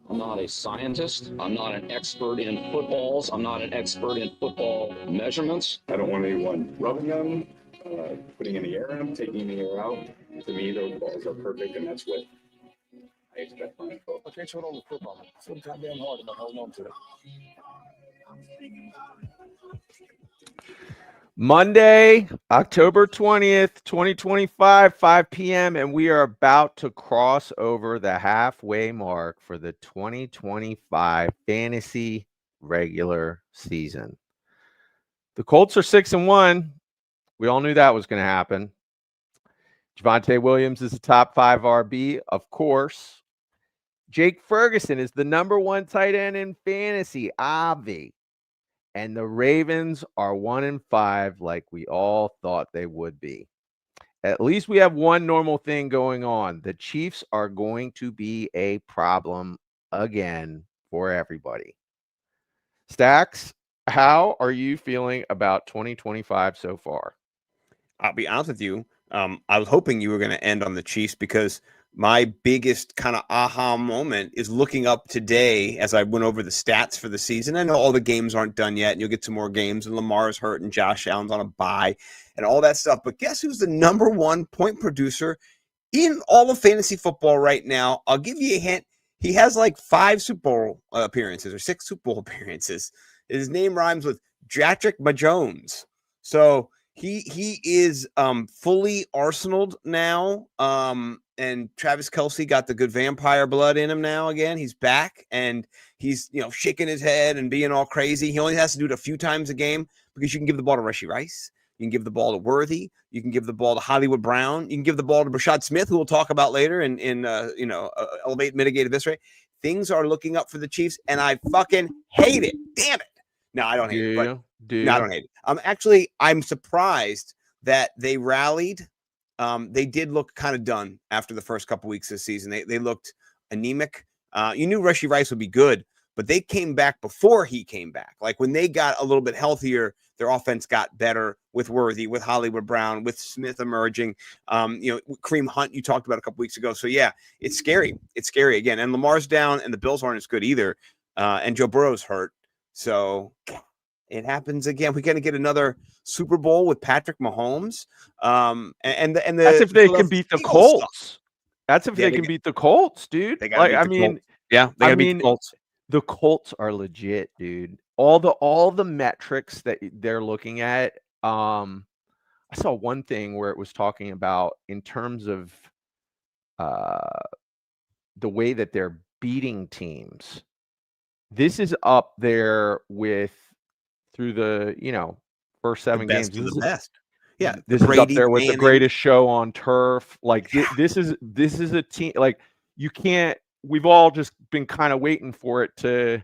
I'm not a scientist. I'm not an expert in footballs. I'm not an expert in football measurements. I don't want anyone rubbing them, putting any air in them, taking any air out. To me, those balls are perfect, and that's what I expect from it. Okay, so over football. So goddamn hard about holding on to it. Monday, October 20th, 2025, 5 p.m., and we are about to cross over the halfway mark for the 2025 fantasy regular season. The Colts are 6-1. We all knew that was going to happen. Javonte Williams is the top 5 RB, of course. Jake Ferguson is the number 1 tight end in fantasy, Avi. And the Ravens are 1-5 like we all thought they would be. At least we have one normal thing going on. The Chiefs are going to be a problem again for everybody. Stacks, how are you feeling about 2025 so far? I'll be honest with you. I was hoping you were going to end on the Chiefs because my biggest kind of aha moment is looking up today as I went over the stats for the season. I know all the games aren't done yet, and you'll get some more games, and Lamar's hurt, and Josh Allen's on a bye, and all that stuff. But guess who's the number 1 point producer in all of fantasy football right now? I'll give you a hint. He has like 5 Super Bowl appearances or 6 Super Bowl appearances. His name rhymes with Patrick Mahomes. So he is fully arsenaled now. And Travis Kelce got the good vampire blood in him now again. He's back, and he's shaking his head and being all crazy. He only has to do it a few times a game because you can give the ball to Rashee Rice. You can give the ball to Worthy. You can give the ball to Hollywood Brown. You can give the ball to Brashad Smith, who we'll talk about later in Elevate, Mitigate, Eviscerate. Things are looking up for the Chiefs, and I fucking hate it. Damn it. No, I don't hate it. No, I don't hate it. I'm surprised that they rallied. They did look kind of done after the first couple weeks this season. They looked anemic. You knew Rashee Rice would be good, but they came back before he came back. Like when they got a little bit healthier, their offense got better with Worthy, with Hollywood Brown, with Smith emerging. Kareem Hunt, you talked about a couple weeks ago. So yeah, it's scary. It's scary again. And Lamar's down, and the Bills aren't as good either. And Joe Burrow's hurt. So it happens again. We're going to get another Super Bowl with Patrick Mahomes. That's if they can beat the Colts. Stuff. That's if they can beat the Colts, dude. They gotta beat the Colts. Yeah, they gotta beat the Colts. The Colts are legit, dude. All the metrics that they're looking at. I saw one thing where it was talking about in terms of the way that they're beating teams. This is up there with through the first 7 games. This is the best. Yeah, this is up there with the greatest show on turf. Like this is a team. Like you can't. We've all just been kind of waiting for it to,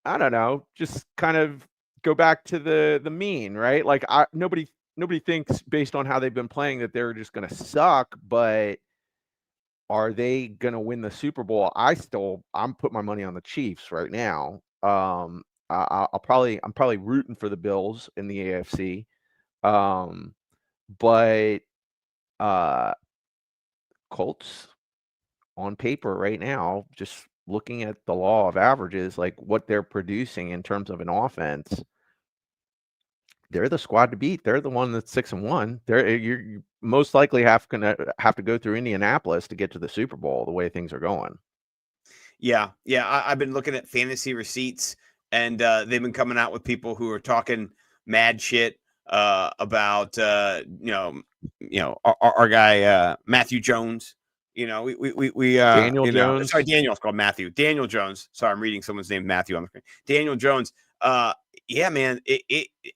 I don't know, just kind of go back to the mean, right? Like nobody thinks based on how they've been playing that they're just going to suck, but are they going to win the Super Bowl? I'm putting my money on the Chiefs right now. I'm probably rooting for the Bills in the AFC. But Colts on paper right now, just looking at the law of averages, like what they're producing in terms of an offense, they're the squad to beat. They're the one that's 6-1. You're most likely have to go through Indianapolis to get to the Super Bowl the way things are going. Yeah. I've been looking at fantasy receipts, and they've been coming out with people who are talking mad shit about our guy Matthew Jones. Daniel Jones. Sorry, Daniel's called Matthew. Daniel Jones. Sorry, I'm reading someone's name, Matthew, on the screen. Daniel Jones. Yeah, man.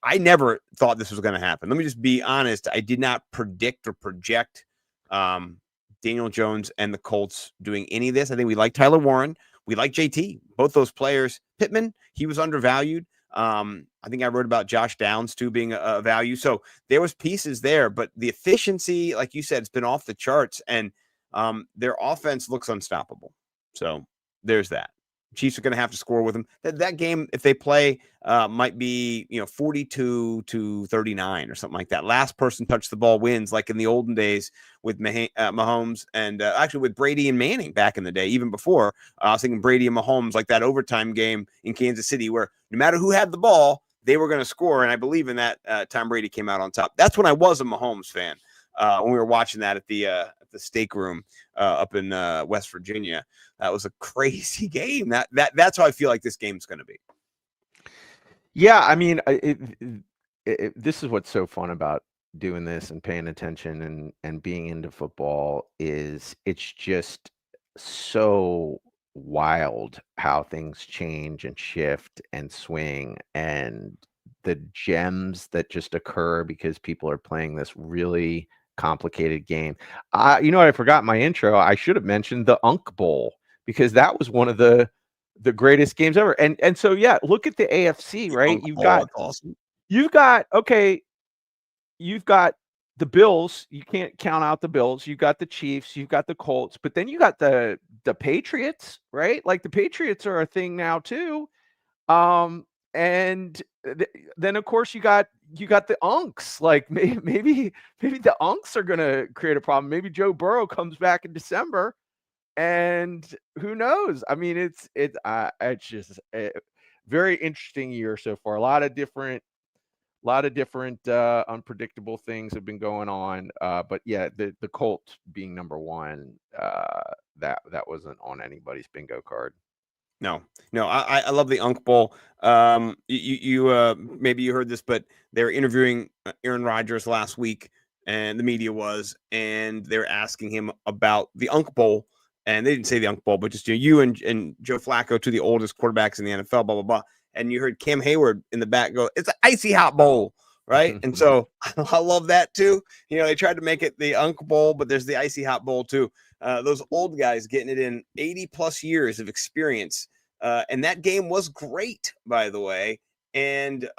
I never thought this was going to happen. Let me just be honest. I did not predict or project Daniel Jones and the Colts doing any of this. I think we like Tyler Warren. We like JT. Both those players. Pittman, he was undervalued. I think I wrote about Josh Downs too being a value. So there was pieces there, but the efficiency, like you said, it's been off the charts, and their offense looks unstoppable. So there's that. Chiefs are going to have to score with them. That game, if they play, might be 42-39 or something like that. Last person touch the ball wins, like in the olden days with Mahomes and actually with Brady and Manning back in the day, even before. I was thinking Brady and Mahomes, like that overtime game in Kansas City, where no matter who had the ball, they were going to score. And I believe in that Tom Brady came out on top. That's when I was a Mahomes fan. When we were watching that at the steak room up in West Virginia. That was a crazy game. That's how I feel like this game's going to be. Yeah, I mean, this is what's so fun about doing this and paying attention and being into football is it's just so wild how things change and shift and swing, and the gems that just occur because people are playing this really complicated game. You know what? I forgot in my intro. I should have mentioned the Unk Bowl, because that was one of the greatest games ever. And so yeah, look at the AFC, right? You've got the Bills. You can't count out the Bills. You've got the Chiefs, you've got the Colts, but then you got the Patriots, right? Like the Patriots are a thing now too. And then of course you got the Unks. Like maybe the Unks are gonna create a problem. Maybe Joe Burrow comes back in December, and who knows? I mean, it's just a very interesting year so far. A lot of different unpredictable things have been going on. But yeah, the Colts being number one, that wasn't on anybody's bingo card. No, I love the Unk Bowl. You maybe you heard this, but they're interviewing Aaron Rodgers last week, and the media was, and they're asking him about the Unk Bowl, and they didn't say the Unk Bowl, but just you and Joe Flacco, two of the oldest quarterbacks in the NFL, blah blah blah, and you heard Cam Hayward in the back go, "It's an icy hot bowl." Right. And so I love that too. They tried to make it the Unk Bowl, but there's the icy hot bowl too. Those old guys getting it in 80 plus years of experience. And that game was great, by the way. And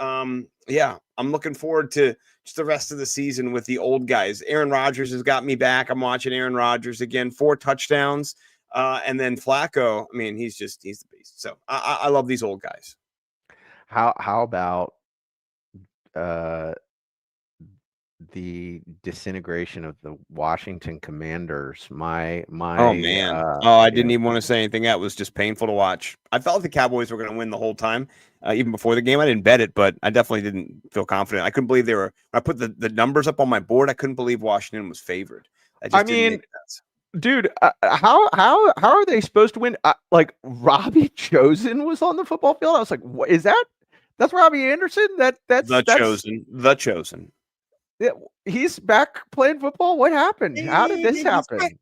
yeah, I'm looking forward to just the rest of the season with the old guys. Aaron Rodgers has got me back. I'm watching Aaron Rodgers again, 4 touchdowns. And then Flacco, I mean, he's the beast. So I love these old guys. How about the disintegration of the Washington Commanders? My oh man, I didn't even want to say anything. That was just painful to watch. I felt the Cowboys were going to win the whole time, even before the game. I didn't bet it, but I definitely didn't feel confident. I couldn't believe they were. When I put the numbers up on my board, I couldn't believe Washington was favored. I mean, dude, how are they supposed to win? Like Robbie Chosen was on the football field. I was like, what is that? That's Robbie Anderson. That's the chosen. Yeah, he's back playing football. What happened? How did this happen?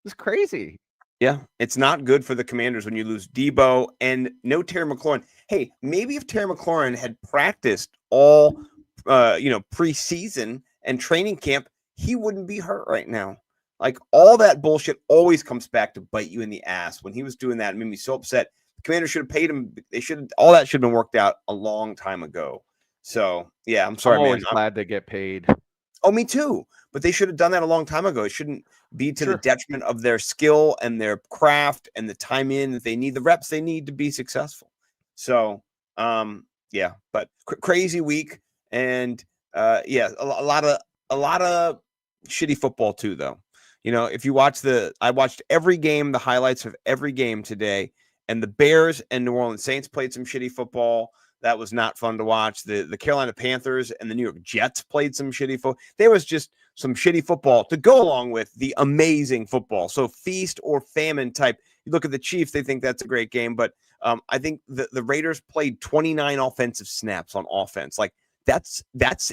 It's crazy. Yeah, it's not good for the Commanders when you lose Debo and no Terry McLaurin. Hey, maybe if Terry McLaurin had practiced all preseason and training camp, he wouldn't be hurt right now. Like all that bullshit always comes back to bite you in the ass. When he was doing that, it made me so upset. The Commanders should have paid him. All that should have been worked out a long time ago. So yeah, I'm sorry, I'm always man. glad they get paid. Oh, me too. But they should have done that a long time ago. It shouldn't be to the detriment of their skill and their craft and the time in that they need, the reps they need to be successful. So yeah, but crazy week, and yeah, a lot of shitty football too, though. If you watch I watched every game, the highlights of every game today, and the Bears and New Orleans Saints played some shitty football. That was not fun to watch. The Carolina Panthers and the New York Jets played some shitty football. There was just some shitty football to go along with the amazing football. So feast or famine type. You look at the Chiefs, they think that's a great game, but I think the Raiders played 29 offensive snaps on offense. Like that's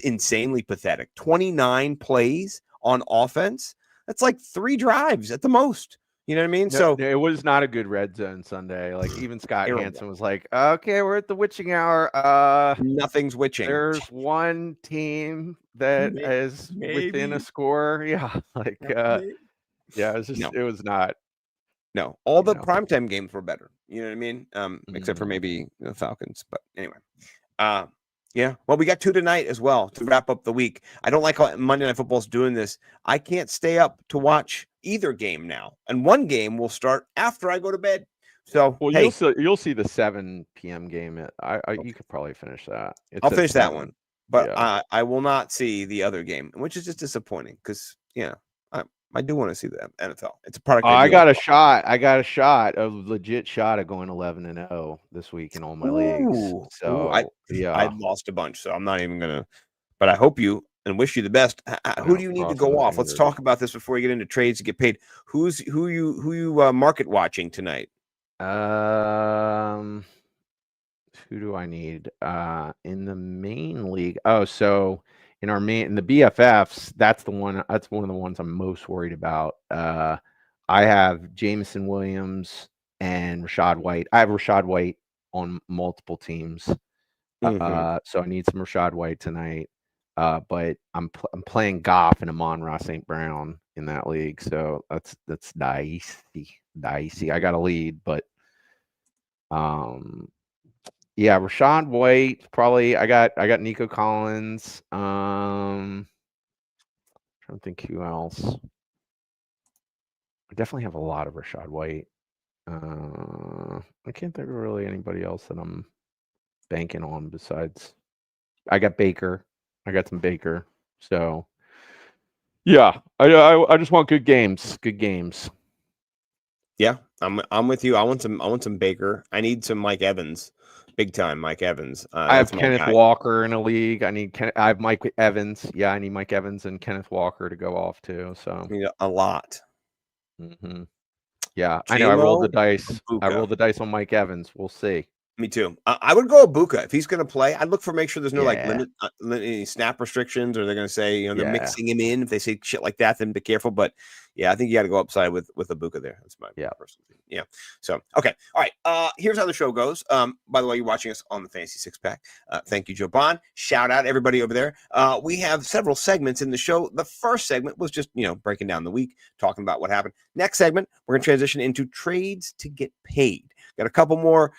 insanely pathetic. 29 plays on offense. That's like 3 drives at the most. You know what I mean? No, So it was not a good red zone Sunday. Like even Scott Hansen was like, "Okay, we're at the witching hour. Nothing's witching. There's one team that is within a score." Yeah, like yeah, it was just it was not. No, all the primetime games were better. You know what I mean? Except for maybe the Falcons. But anyway, yeah. Well, we got 2 tonight as well to wrap up the week. I don't like how Monday Night Football's doing this. I can't stay up to watch either game now. And one game will start after I go to bed. So Well, hey, you'll see the 7 p.m. game. You could probably finish that. I'll At finish that 7. one, but Yeah. I will not see the other game, which is just disappointing because I do want to see the NFL. It's a product I I do. got a shot. I got a legit shot of going 11-0 this week in all my leagues. Ooh, So yeah, I lost a bunch, so I'm not even gonna. But I hope you and wish you the best. Who do you need to crossing go my off? Let's fingers. talk about this before you get into trades to get paid. Who you market watching tonight? Who do I need? In the main league. Oh, so in the BFFs, that's one of the ones I'm most worried about. I have Jameson Williams and Rashad White. I have Rashad White on multiple teams. So I need some Rashad White tonight. But I'm playing Goff and Amon-Ra St. Brown in that league. So that's dicey. I got a lead, but yeah, Rashad White, probably. I got Nico Collins. Trying to think who else. I definitely have a lot of Rashad White. I can't think of really anybody else that I'm banking on besides. I got Baker. I got some Baker. So yeah, I just want good games. Good games. Yeah, I'm with you. I want some Baker. I need some Mike Evans, big time Mike Evans. I have That's my Kenneth guy. Walker in a league. I have Mike Evans. Yeah, I need Mike Evans and Kenneth Walker to go off too. So I need a lot. Yeah, I know. I rolled the dice. I Ibuka. rolled the dice on Mike Evans. We'll see. Me too. I would go Ibuka if he's going to play. I'd look for make sure there's no like Yeah. any snap restrictions, or they're going to say they're Yeah. mixing him in. If they say shit like that, then be careful. But yeah, I think you got to go upside with Ibuka there. That's my personal thing. Yeah. So okay, all right. Here's how the show goes. By the way, you're watching us on the Fantasy Six Pack. Thank you, Joe Bond. Shout out everybody over there. We have several segments in the show. The first segment was just breaking down the week, talking about what happened. Next segment, we're going to transition into trades to get paid. Got a couple more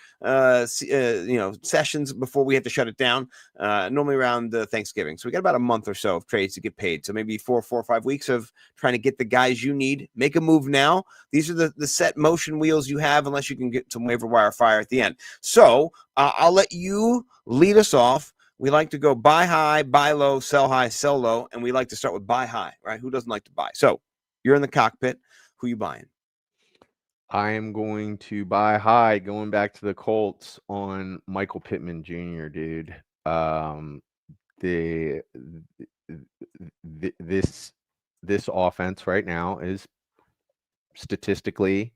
sessions before we have to shut it down, normally around Thanksgiving. So we got about a month or so of trades to get paid. So maybe 4 or 5 weeks of trying to get the guys you need. Make a move now. These are the set motion wheels you have, unless you can get some waiver wire fire at the end. So I'll let you lead us off. We like to go buy high, buy low, sell high, sell low, and we like to start with buy high, right? Who doesn't like to buy? So you're in the cockpit. Who you buying? I am going to buy high, going back to the Colts on Michael Pittman Jr., dude. This offense right now is statistically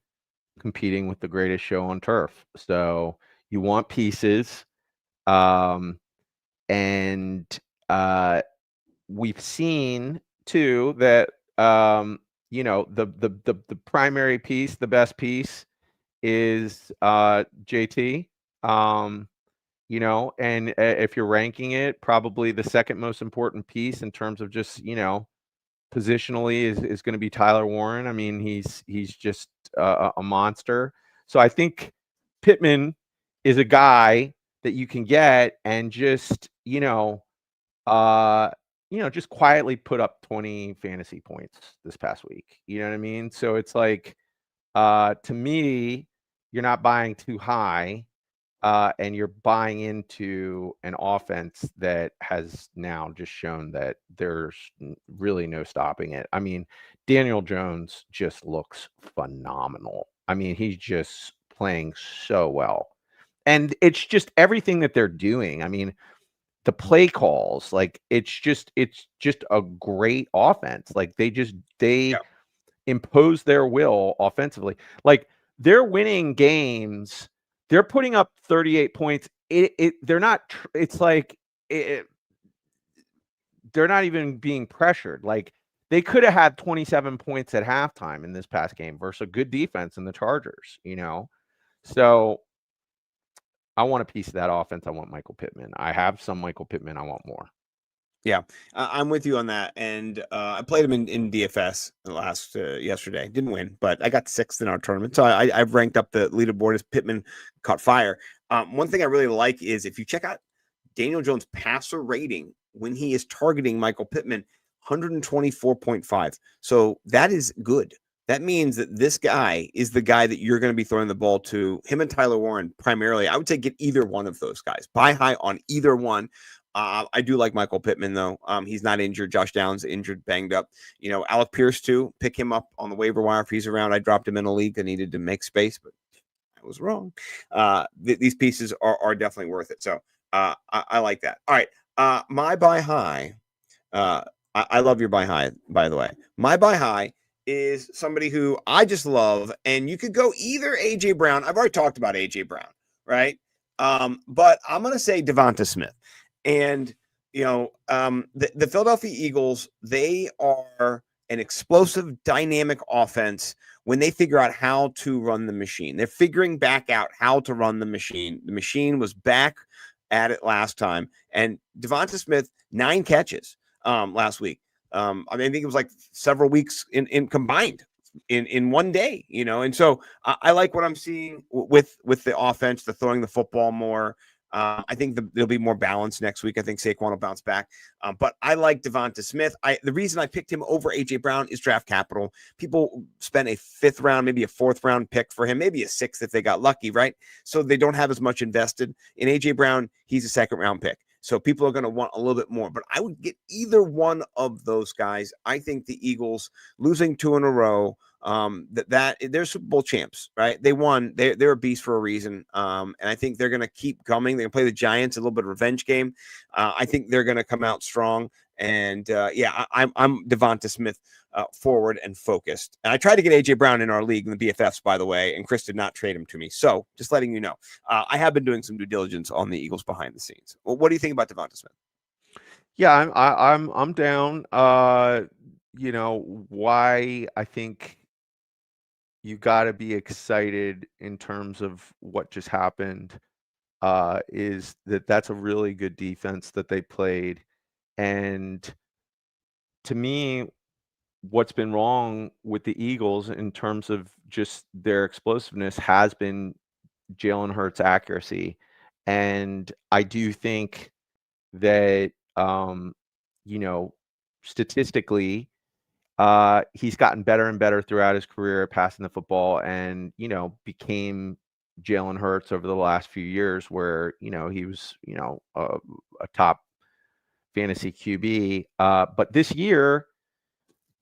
competing with the greatest show on turf. So you want pieces. And we've seen too that the primary piece, the best piece is JT. And if you're ranking it, probably the second most important piece in terms of just positionally is going to be Tyler Warren. I mean, he's just a monster. So I think Pittman is a guy that you can get and just just quietly put up 20 fantasy points this past week. You know what I mean? So it's like, to me, you're not buying too high, and you're buying into an offense that has now just shown that there's really no stopping it. I mean, Daniel Jones just looks phenomenal. I mean, he's just playing so well. And it's just everything that they're doing. I mean, the play calls, like it's just a great offense. Like they impose their will offensively. Like they're winning games. They're putting up 38 points. They're not. It's like they're not even being pressured. Like they could have had 27 points at halftime in this past game versus a good defense in the Chargers. So I want a piece of that offense. I want Michael Pittman. I have some Michael Pittman. I want more. Yeah, I'm with you on that. And I played him in DFS yesterday. Didn't win, but I got 6th in our tournament. So I've ranked up the leaderboard as Pittman caught fire. One thing I really like is if you check out Daniel Jones' passer rating when he is targeting Michael Pittman, 124.5. So that is good. that means that this guy is the guy that you're going to be throwing the ball to. Him and Tyler Warren primarily. I would say get either one of those guys. Buy high on either one. I do like Michael Pittman, though. He's not injured. Josh Downs injured, banged up. Alec Pierce, too. Pick him up on the waiver wire if he's around. I dropped him in a league. I needed to make space, but I was wrong. These pieces are definitely worth it. So I like that. All right. My buy high. I love your buy high, by the way. My buy high is somebody who I just love, and you could go either AJ Brown. I've already talked about AJ Brown, right? But I'm going to say Devonta Smith. And, the Philadelphia Eagles, they are an explosive, dynamic offense when they figure out how to run the machine. They're figuring back out how to run the machine. The machine was back at it last time. And Devonta Smith, 9 catches last week. I think it was like several weeks in combined in one day, and so I like what I'm seeing with the offense, the throwing the football more. I think there'll be more balance next week. I think Saquon will bounce back. But I like Devonta Smith. The reason I picked him over AJ Brown is draft capital. People spent a 5th round, maybe a 4th round pick for him, maybe a 6th if they got lucky, right? So they don't have as much invested in AJ Brown. He's a 2nd round pick. So people are going to want a little bit more, but I would get either one of those guys. I think the Eagles losing 2 in a row, that they're Super Bowl champs, right? They won. They're a beast for a reason. And I think they're going to keep coming. They're going to play the Giants, a little bit of revenge game. I think they're going to come out strong. And I'm Devonta Smith forward and focused. And I tried to get AJ Brown in our league in the BFFs, by the way, and Chris did not trade him to me. So just letting you know, I have been doing some due diligence on the Eagles behind the scenes. Well, what do you think about Devonta Smith? Yeah, I'm down. Why I think you got to be excited in terms of what just happened is that's a really good defense that they played. And to me, what's been wrong with the Eagles in terms of just their explosiveness has been Jalen Hurts' accuracy. And I do think that, statistically, he's gotten better and better throughout his career at passing the football and, became Jalen Hurts over the last few years where, he was, a top fantasy QB. But this year,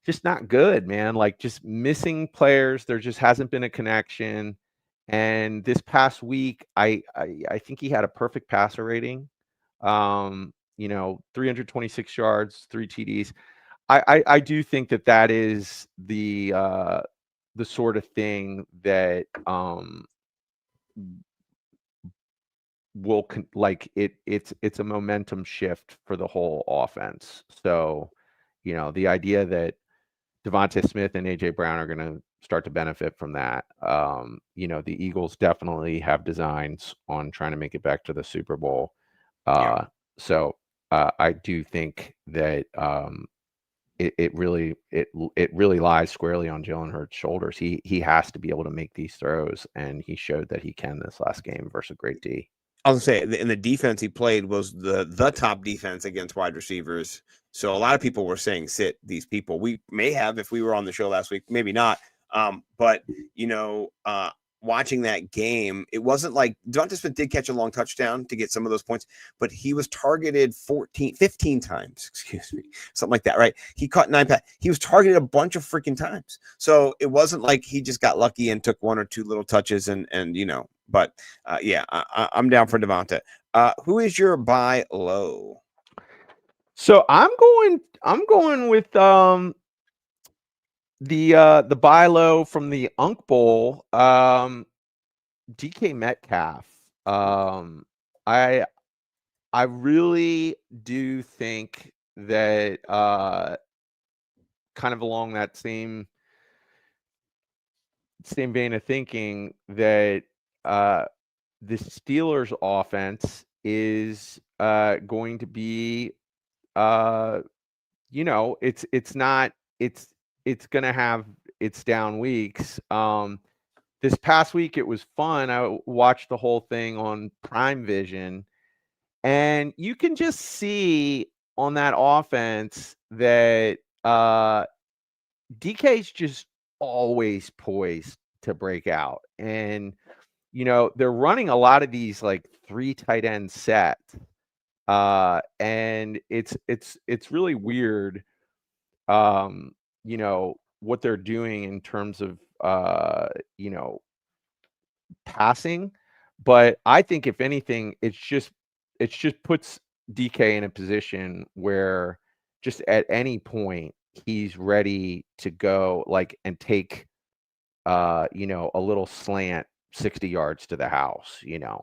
just not good, man. Like just missing players. There just hasn't been a connection. And this past week, I think he had a perfect passer rating. 326 yards, 3 TDs. I do think that is the sort of thing that will it's a momentum shift for the whole offense. So, the idea that Devonta Smith and AJ Brown are going to start to benefit from that. The Eagles definitely have designs on trying to make it back to the Super Bowl. So I do think that it really lies squarely on Jalen Hurts' shoulders. He has to be able to make these throws, and he showed that he can this last game versus a great D. I was going to say, and the defense he played was the top defense against wide receivers. So a lot of people were saying sit these people. We may have if we were on the show last week, maybe not. But watching that game, it wasn't like Devonta Smith did catch a long touchdown to get some of those points, but he was targeted 15 times, something like that, right? He caught 9 passes. He was targeted a bunch of freaking times. So it wasn't like he just got lucky and took 1 or 2 little touches but I'm down for Devonta. Who is your buy low? So I'm going with the buy low from the Unk Bowl, DK Metcalf. I really do think that kind of along that same vein of thinking that the Steelers offense is going to be it's going to have its down weeks. This past week it was fun. I watched the whole thing on Prime Vision, and you can just see on that offense that DK's just always poised to break out. And, they're running a lot of these like 3 tight end sets. And it's really weird, what they're doing in terms of, passing. But I think if anything, it just puts DK in a position where just at any point he's ready to go like and take a little slant 60 yards to the house. Yeah,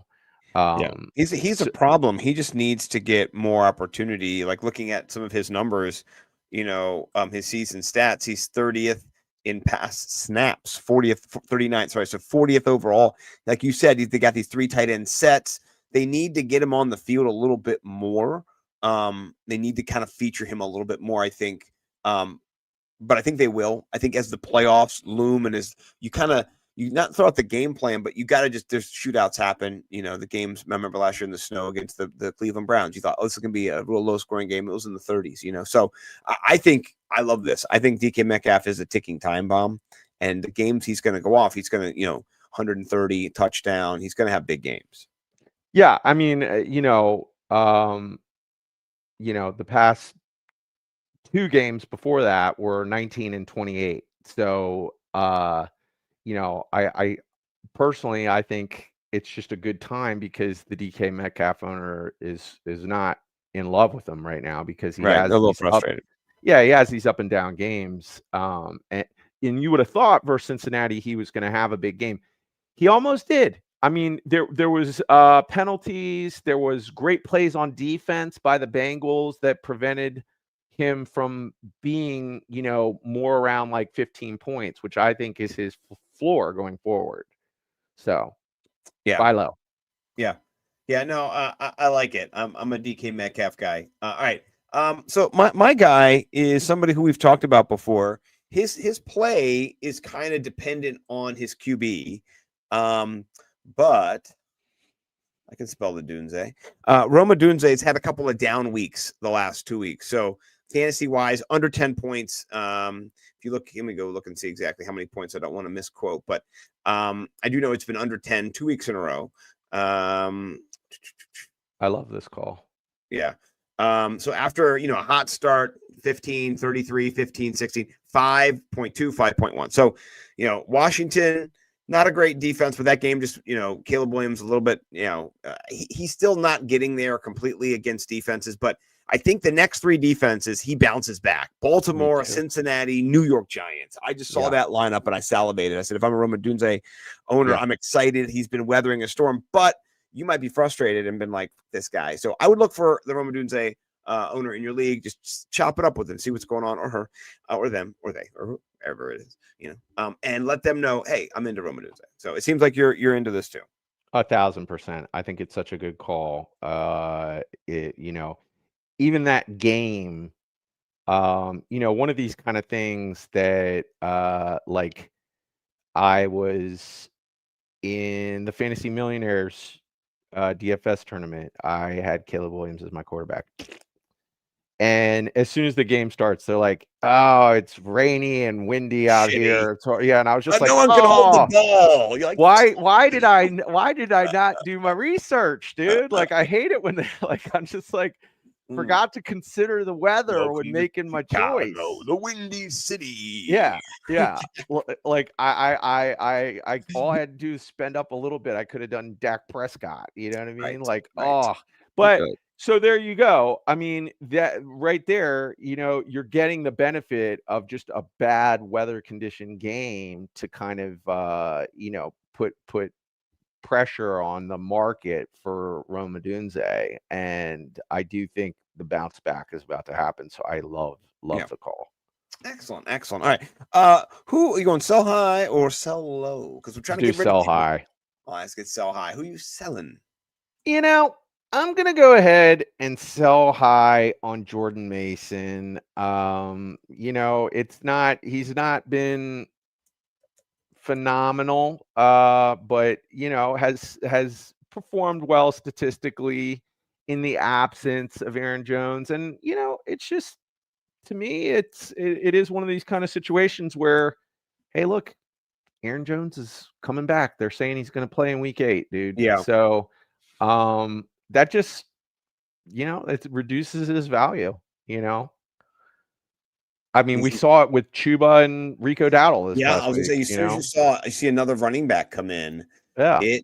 he's a problem. He just needs to get more opportunity. Like looking at some of his numbers, his season stats, he's 30th in pass snaps, 40th, 39th, sorry, so 40th overall. Like you said, they got these 3 tight end sets. They need to get him on the field a little bit more. They need to kind of feature him a little bit more, I think. But I think they will. I think as the playoffs loom and as you not throw out the game plan, but you got to there's shootouts happen. The games, I remember last year in the snow against the Cleveland Browns, you thought, oh, this is going to be a real low scoring game. It was in the 30s, So I think I love this. I think DK Metcalf is a ticking time bomb, and the games he's going to go off, he's going to, 130 touchdown. He's going to have big games. Yeah. I mean, the past 2 games before that were 19 and 28. So, I personally, I think it's just a good time because the DK Metcalf owner is not in love with him right now because he has a little these frustrated. he has these up and down games. And you would have thought versus Cincinnati he was going to have a big game. He almost did. I mean, there was penalties. There was great plays on defense by the Bengals that prevented him from being, more around like 15 points, which I think is his floor going forward. So, buy low. Yeah. No, I like it. I'm a DK Metcalf guy. All right. So my guy is somebody who we've talked about before. His play is kind of dependent on his QB. But I can spell the Dunze. Roma Dunze has had a couple of down weeks the last 2 weeks. So fantasy wise, under 10 points. If you look, let me go look and see exactly how many points. I don't want to misquote, but I do know it's been under 10 2 weeks in a row. I love this call. Yeah. So after, a hot start, 15, 33, 15, 16, 5.2, 5.1. So, Washington, not a great defense, but that game just, Caleb Williams a little bit, he's still not getting there completely against defenses, but I think the next 3 defenses, he bounces back. Baltimore, Cincinnati, New York Giants. I just saw that lineup and I salivated. I said, if I'm a Roma Dunze owner, I'm excited. He's been weathering a storm, but you might be frustrated and been like, this guy. So I would look for the Roma Dunze owner in your league. Just chop it up with him, see what's going on, or her, or them, or they, or whoever it is, and let them know, hey, I'm into Roma Dunze. So it seems like you're into this too. 1,000%. I think it's such a good call. Even that game, one of these kind of things that, like I was in the Fantasy Millionaires DFS tournament, I had Caleb Williams as my quarterback. And as soon as the game starts, they're like, "Oh, it's rainy and windy out here." So and I was just like, "No one can hold the ball." You're like, why did I not do my research, dude? Like, I hate it when they I'm just like, forgot to consider the weather when making my choice. The windy city. Yeah. Like I all I had to do is spend up a little bit. I could have done Dak Prescott. You know what I mean? But. So there you go. I mean, that right there, you're getting the benefit of just a bad weather condition game to kind of, put pressure on the market for Roma Dunze. And I do think the bounce back is about to happen. So I love the call. Excellent. All right. Who are you going, sell high or sell low? Because we're trying to get rid sell high. Oh, let's get sell high. Who are you selling? I'm going to go ahead and sell high on Jordan Mason. He's not been phenomenal, but, has performed well statistically in the absence of Aaron Jones. And, it's just, to me, it is one of these kind of situations where, hey, look, Aaron Jones is coming back. They're saying he's going to play in week 8, dude. Yeah. So that just, it reduces his value, I mean, we saw it with Chuba and Rico Dowdle this Yeah, past I was gonna week, say, as soon as you see another running back come in, Yeah. the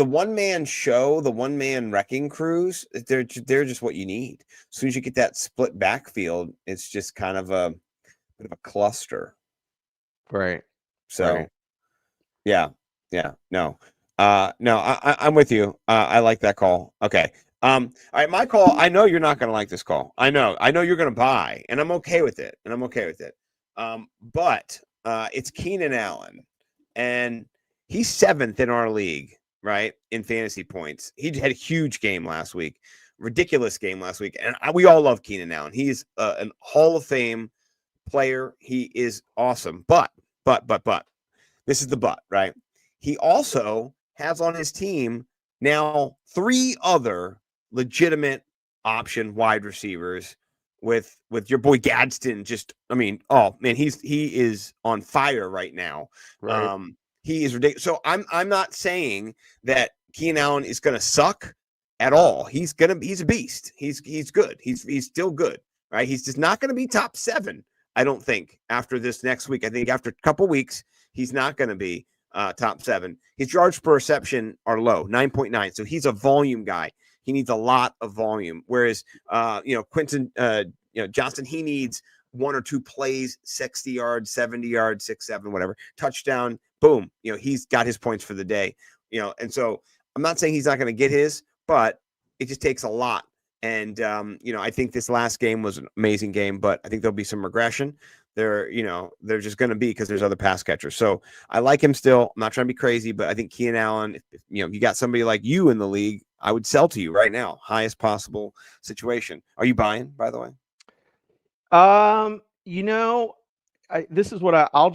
one man show, the one man wrecking crews, they're just what you need. As soon as you get that split backfield, it's just kind of a bit of a cluster. Right. So, right. yeah, no, I'm with you. I like that call. Okay. All right, my call. I know you're not going to like this call. I know you're going to buy, and I'm okay with it. But it's Keenan Allen, and he's 7th in our league, right, in fantasy points. He had a huge game last week, ridiculous game last week, and we all love Keenan Allen. He's an Hall of Fame player. He is awesome, but this is the but, right? He also has on his team now 3 other legitimate option wide receivers with your boy Gadsden. Just, I mean, oh man, he is on fire right now. Right. He is ridiculous. So I'm not saying that Keenan Allen is going to suck at all. He's a beast. He's good. He's still good, right? He's just not going to be top 7. I don't think after this next week. I think after a couple weeks, he's not going to be top 7. His yards per reception are low, 9.9. So he's a volume guy. He needs a lot of volume. Whereas, Quentin, Johnston, he needs 1 or 2 plays, 60 yards, 70 yards, 6, 7, whatever, touchdown, boom. He's got his points for the day. And so I'm not saying he's not going to get his, but it just takes a lot. And, I think this last game was an amazing game, but I think there'll be some regression. They're just going to be, because there's other pass catchers. So I like him still. I'm not trying to be crazy, but I think Keenan Allen, if you got somebody like you in the league, I would sell to you right now. Highest possible situation. Are you buying, by the way? This is what I'll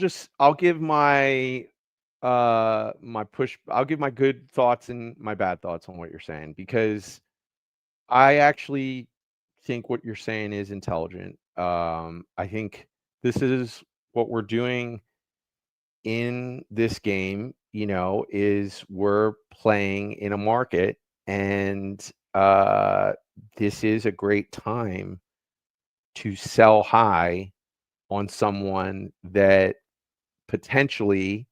give my I'll give my good thoughts and my bad thoughts on what you're saying, because I actually think what you're saying is intelligent. I think this is what we're doing in this game, is we're playing in a market, and this is a great time to sell high on someone that potentially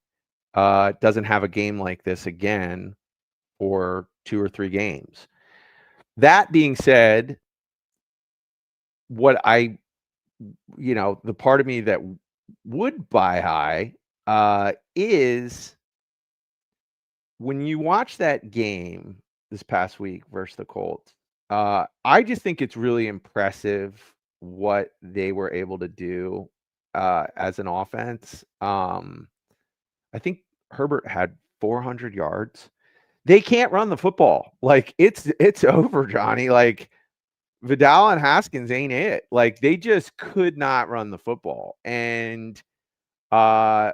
doesn't have a game like this again for 2 or 3 games. That being said, what the part of me that would buy high is when you watch that game this past week versus the Colts. I just think it's really impressive what they were able to do as an offense. I think Herbert had 400 yards. They can't run the football. Like, it's over, Johnny. Like, Vidal and Haskins ain't it. Like, they just could not run the football. And I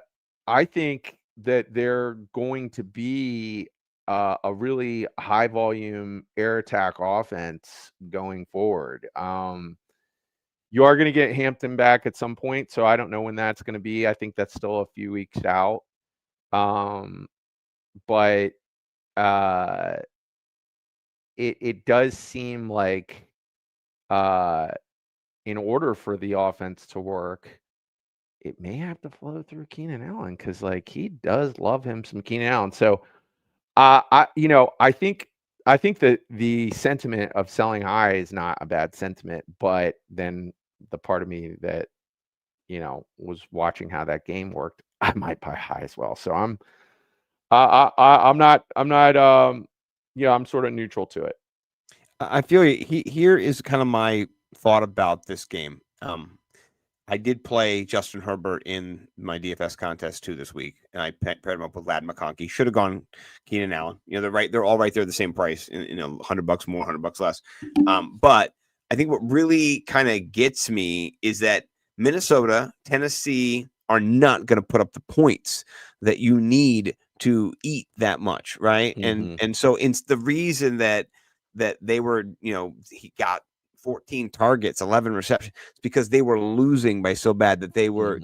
think that they're going to be a really high volume air attack offense going forward. You are going to get Hampton back at some point, so I don't know when that's going to be. I think that's still a few weeks out. But it does seem like in order for the offense to work, it may have to flow through Keenan Allen, because he does love him some Keenan Allen. So I think that the sentiment of selling high is not a bad sentiment, but then the part of me that was watching how that game worked, I might buy high as well. So I'm not I'm sort of neutral to it. I feel here is kind of my thought about this game. I did play Justin Herbert in my DFS contest too this week, and I paired him up with Lad McConkey. Should have gone Keenan Allen. They're all right there, the same price. $100 more, $100 less. But I think what really kind of gets me is that Minnesota, Tennessee are not going to put up the points that you need to eat that much, right? Mm-hmm. And so it's the reason that they were, he got 14 targets, 11 receptions. It's because they were losing by so bad that they were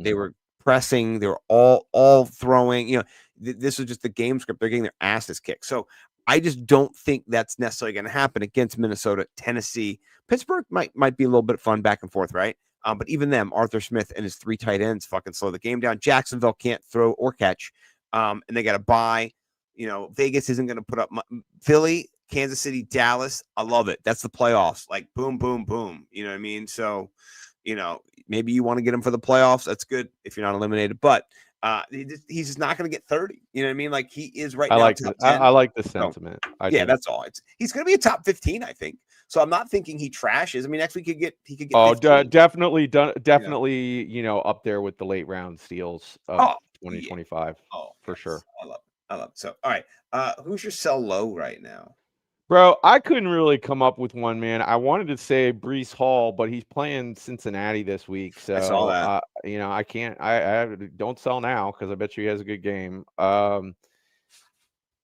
pressing, they were all throwing. This was just the game script. They're getting their asses kicked. So I just don't think that's necessarily going to happen against Minnesota, Tennessee. Pittsburgh might be a little bit fun back and forth, right? But even them, Arthur Smith and his 3 tight ends fucking slow the game down. Jacksonville can't throw or catch, and they got to buy. Vegas isn't going to put up Philly, Kansas City, Dallas. I love it. That's the playoffs. Like boom, boom, boom. You know what I mean? So, maybe you want to get him for the playoffs. That's good if you're not eliminated. But he's just not going to get 30. You know what I mean? Like he is right now. I like the sentiment. That's all. He's going to be a top 15, I think. So I'm not thinking he trashes. I mean, next week he could get. Oh, definitely, up there with the late round steals of 2025. Yeah. Oh, for sure. I love it. So, all right. Who's your sell low right now? Bro, I couldn't really come up with one, man. I wanted to say Breece Hall, but he's playing Cincinnati this week. So, I saw that. I can't. I don't sell now because I bet you he has a good game.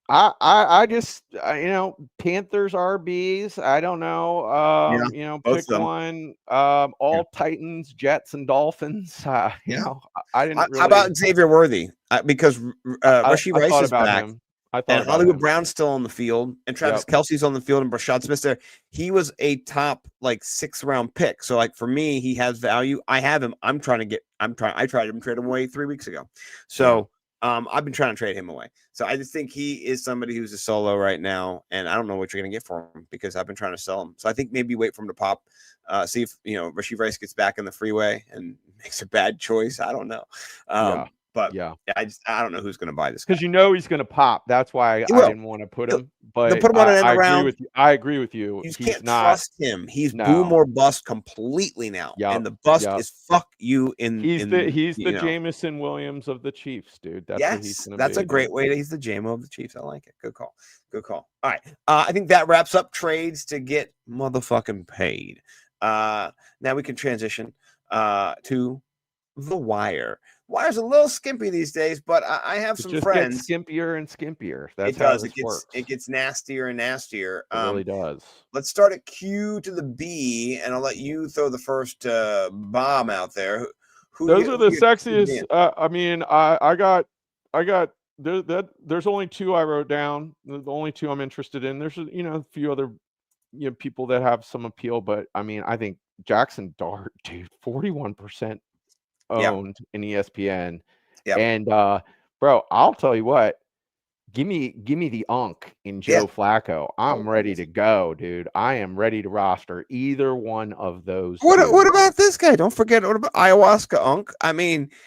I just, Panthers RBs. I don't know. Pick one. All Titans, Jets, and Dolphins. I didn't. How about Xavier Worthy? Because Rashee Rice is back. Him. And Hollywood Brown's still on the field, and Travis Kelce's on the field, and Brashad Smith's there. He was a top 6th round pick. So for me, he has value. I have him. I tried to trade him away 3 weeks ago. So I've been trying to trade him away. So I just think he is somebody who's a solo right now, and I don't know what you're going to get for him because I've been trying to sell him. So I think maybe wait for him to pop, see if Rashee Rice gets back in the freeway and makes a bad choice. I don't know. But I don't know who's going to buy this because he's going to pop. That's why I didn't want to put him. But put him on an end round. I agree with you. You can't trust him. He's boom or bust completely now. And the bust is fuck you. He's the Jameson Williams of the Chiefs, dude. That's what he's going to be. That's a great way. He's the JMO of the Chiefs. I like it. Good call. All right. I think that wraps up trades to get motherfucking paid. Now we can transition to the wire. Wire's a little skimpy these days, but I have some friends. Gets skimpier and skimpier. That's it does. How this works. It gets nastier and nastier. It really does. Let's start at Q to the B, and I'll let you throw the first bomb out there. Those are the sexiest. I got. There's only 2 I wrote down. The only 2 I'm interested in. There's a few other people that have some appeal, but I think Jackson Dart, dude, 41%. Owned in ESPN. And bro, I'll tell you what, give me the unk in Joe Flacco. I'm ready to go, dude. I am ready to roster either one of those. What about this guy? Don't forget, what about ayahuasca unk?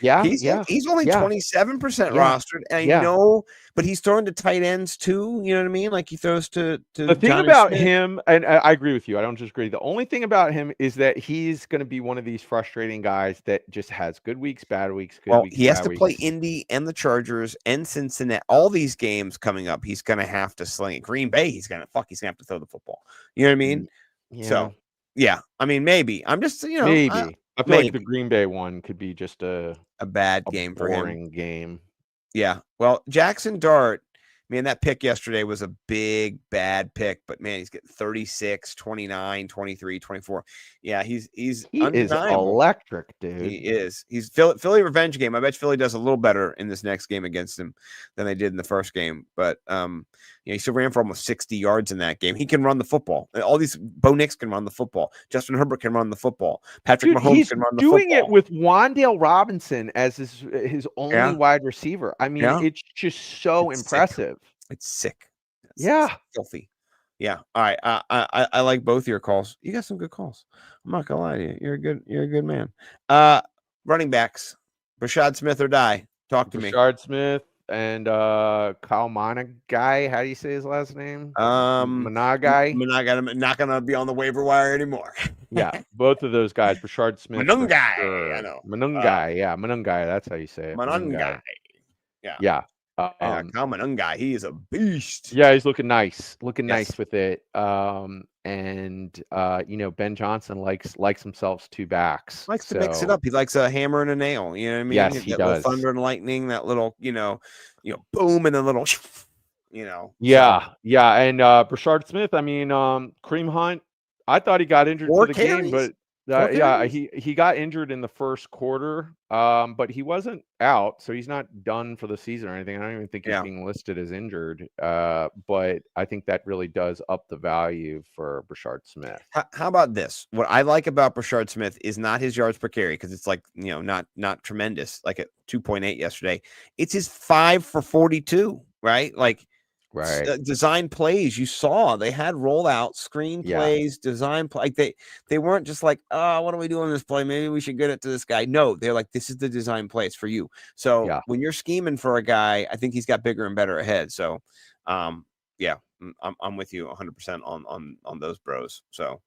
He's only 27% rostered, and I know, but he's throwing to tight ends too. You know what I mean? Like he throws to the thing Johnny about Smith. him, and I agree with you. I don't disagree. The only thing about him is that he's going to be one of these frustrating guys that just has good weeks, bad weeks. He has to play Indy and the Chargers and Cincinnati. All these games coming up, he's going to have to sling it. Green Bay, he's going to have to throw the football. You know what I mean? Yeah. So, maybe. I'm just, maybe. I feel like the Green Bay one could be just a bad game for him. Boring game. Yeah. Well, Jackson Dart, man, that pick yesterday was a big, bad pick, but man, he's getting 36, 29, 23, 24. Yeah, he is electric, dude. He is. He's Philly revenge game. I bet Philly does a little better in this next game against him than they did in the first game. But he still ran for almost 60 yards in that game. He can run the football. All these Bo Nix can run the football. Justin Herbert can run the football. Patrick Mahomes can run the football. He's doing it with Wan'Dale Robinson as his only wide receiver. It's just so impressive. It's sick. It's filthy. Yeah. All right. I like both your calls. You got some good calls. I'm not gonna lie to you. You're a good man. Running backs. Brashad Smith or die. Talk to me. Brashad Smith and Kyle Monagai. How do you say his last name? Monagai. Monagai. Not gonna be on the waiver wire anymore. Yeah, both of those guys. Brashad Smith. Monungai. Sure. I know. Monungai. Monungai. That's how you say it. Monungai. Yeah. Kyle Monungai, he is a beast. Yeah, he's looking nice. Nice with it. Ben Johnson likes himself 2 backs. Likes to mix it up. He likes a hammer and a nail. You know what I mean? Yes, he does. Thunder and lightning. That little, boom, and then little, Yeah. And Brashad Smith. Kareem Hunt. I thought he got injured 4 for the game, carries? but 4 yeah, carries? he got injured in the first quarter. But he wasn't out, so he's not done for the season or anything. I don't even think he's Yeah. being listed as injured. But I think that really does up the value for Brashard Smith. How about this? What I like about Brashard Smith is not his yards per carry, because it's like, not tremendous, like at 2.8 yesterday. It's his 5 for 42, right? Like, Right. design plays you saw. They had rollout screen Yeah. plays, design play. Like they weren't just like, oh, what are we doing in this play? Maybe we should get it to this guy. No, they're like, this is the design plays for you. So Yeah. when you're scheming for a guy, I think he's got bigger and better ahead. So yeah, I'm with you 100% on those bros. So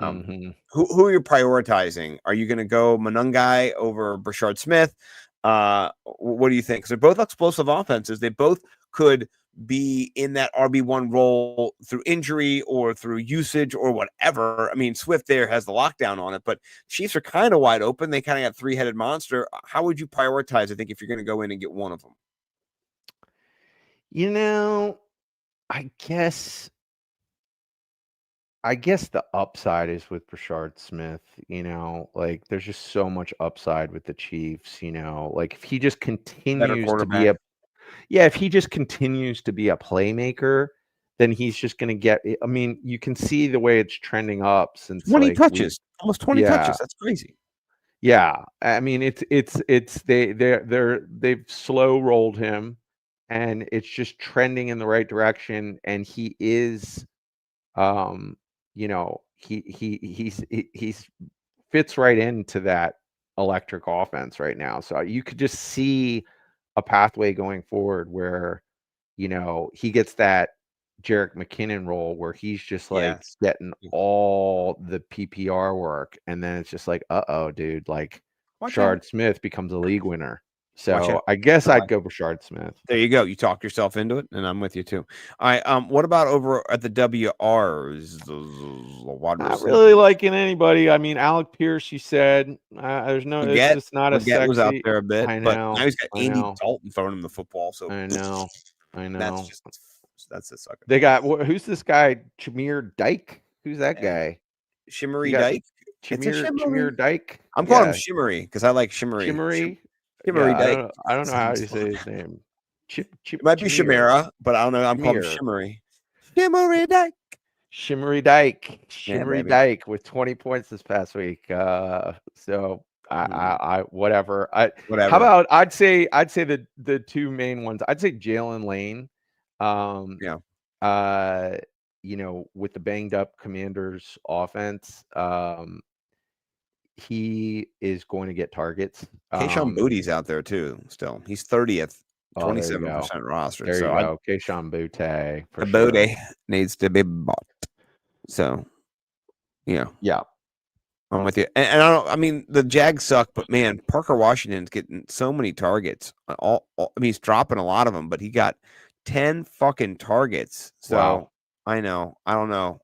who are you prioritizing? Are you going to go Monungai over Brashard Smith? What do you think? Because they're both explosive offenses. They both could be in that RB1 role through injury or through usage or whatever. I mean, Swift there has the lockdown on it, but Chiefs are kind of wide open. They kind of got three-headed monster. How would you prioritize, I think, if you're going to go in and get one of them? I guess the upside is with Brashard Smith, like there's just so much upside with the Chiefs, like if he just continues to be if he just continues to be a playmaker, then he's just going to get, I mean, you can see the way it's trending up since 20 touches, almost 20 touches. That's crazy. Yeah. I mean, they've slow rolled him and it's just trending in the right direction. And he is, he's fits right into that electric offense right now. So you could just see a pathway going forward where, he gets that Jerick McKinnon role where he's just like getting all the PPR work. And then it's just like, dude, like Brashard Smith becomes a league winner. So I guess I'd go Brashard Smith. There you go. You talked yourself into it, and I'm with you too. All right. What about over at the WRs? Not really liking anybody. I mean, Alec Pierce, you said there's no. It's just not a sexy. Was out there a bit. I know. But now he's got Andy Dalton throwing him the football. So I know. That's a sucker. They got who's this guy? Chimere Dyke. Who's that guy? Shimmery Dyke. Chimere Dyke. I'm calling him Shimmery because I like Shimmery. Shimmery Dyke. I don't know how you say his name. It might be Chimera, but I don't know. I'm calling him Shimmery. Shimmery Dyke. Shimmery Dyke with 20 points this past week. So I whatever. Whatever. How about I'd say the two main ones. I'd say Jalen Lane. With the banged up Commanders offense, he is going to get targets. Kayshon Bouttie's out there too. Still, he's 30th, 27% roster. There you go. Kayshon Boutte. Boutte needs to be bought. So, yeah, I'm with you. And I mean, the Jags suck, but man, Parker Washington's getting so many targets. I mean, he's dropping a lot of them, but he got 10 fucking targets. So wow. I know. I don't know.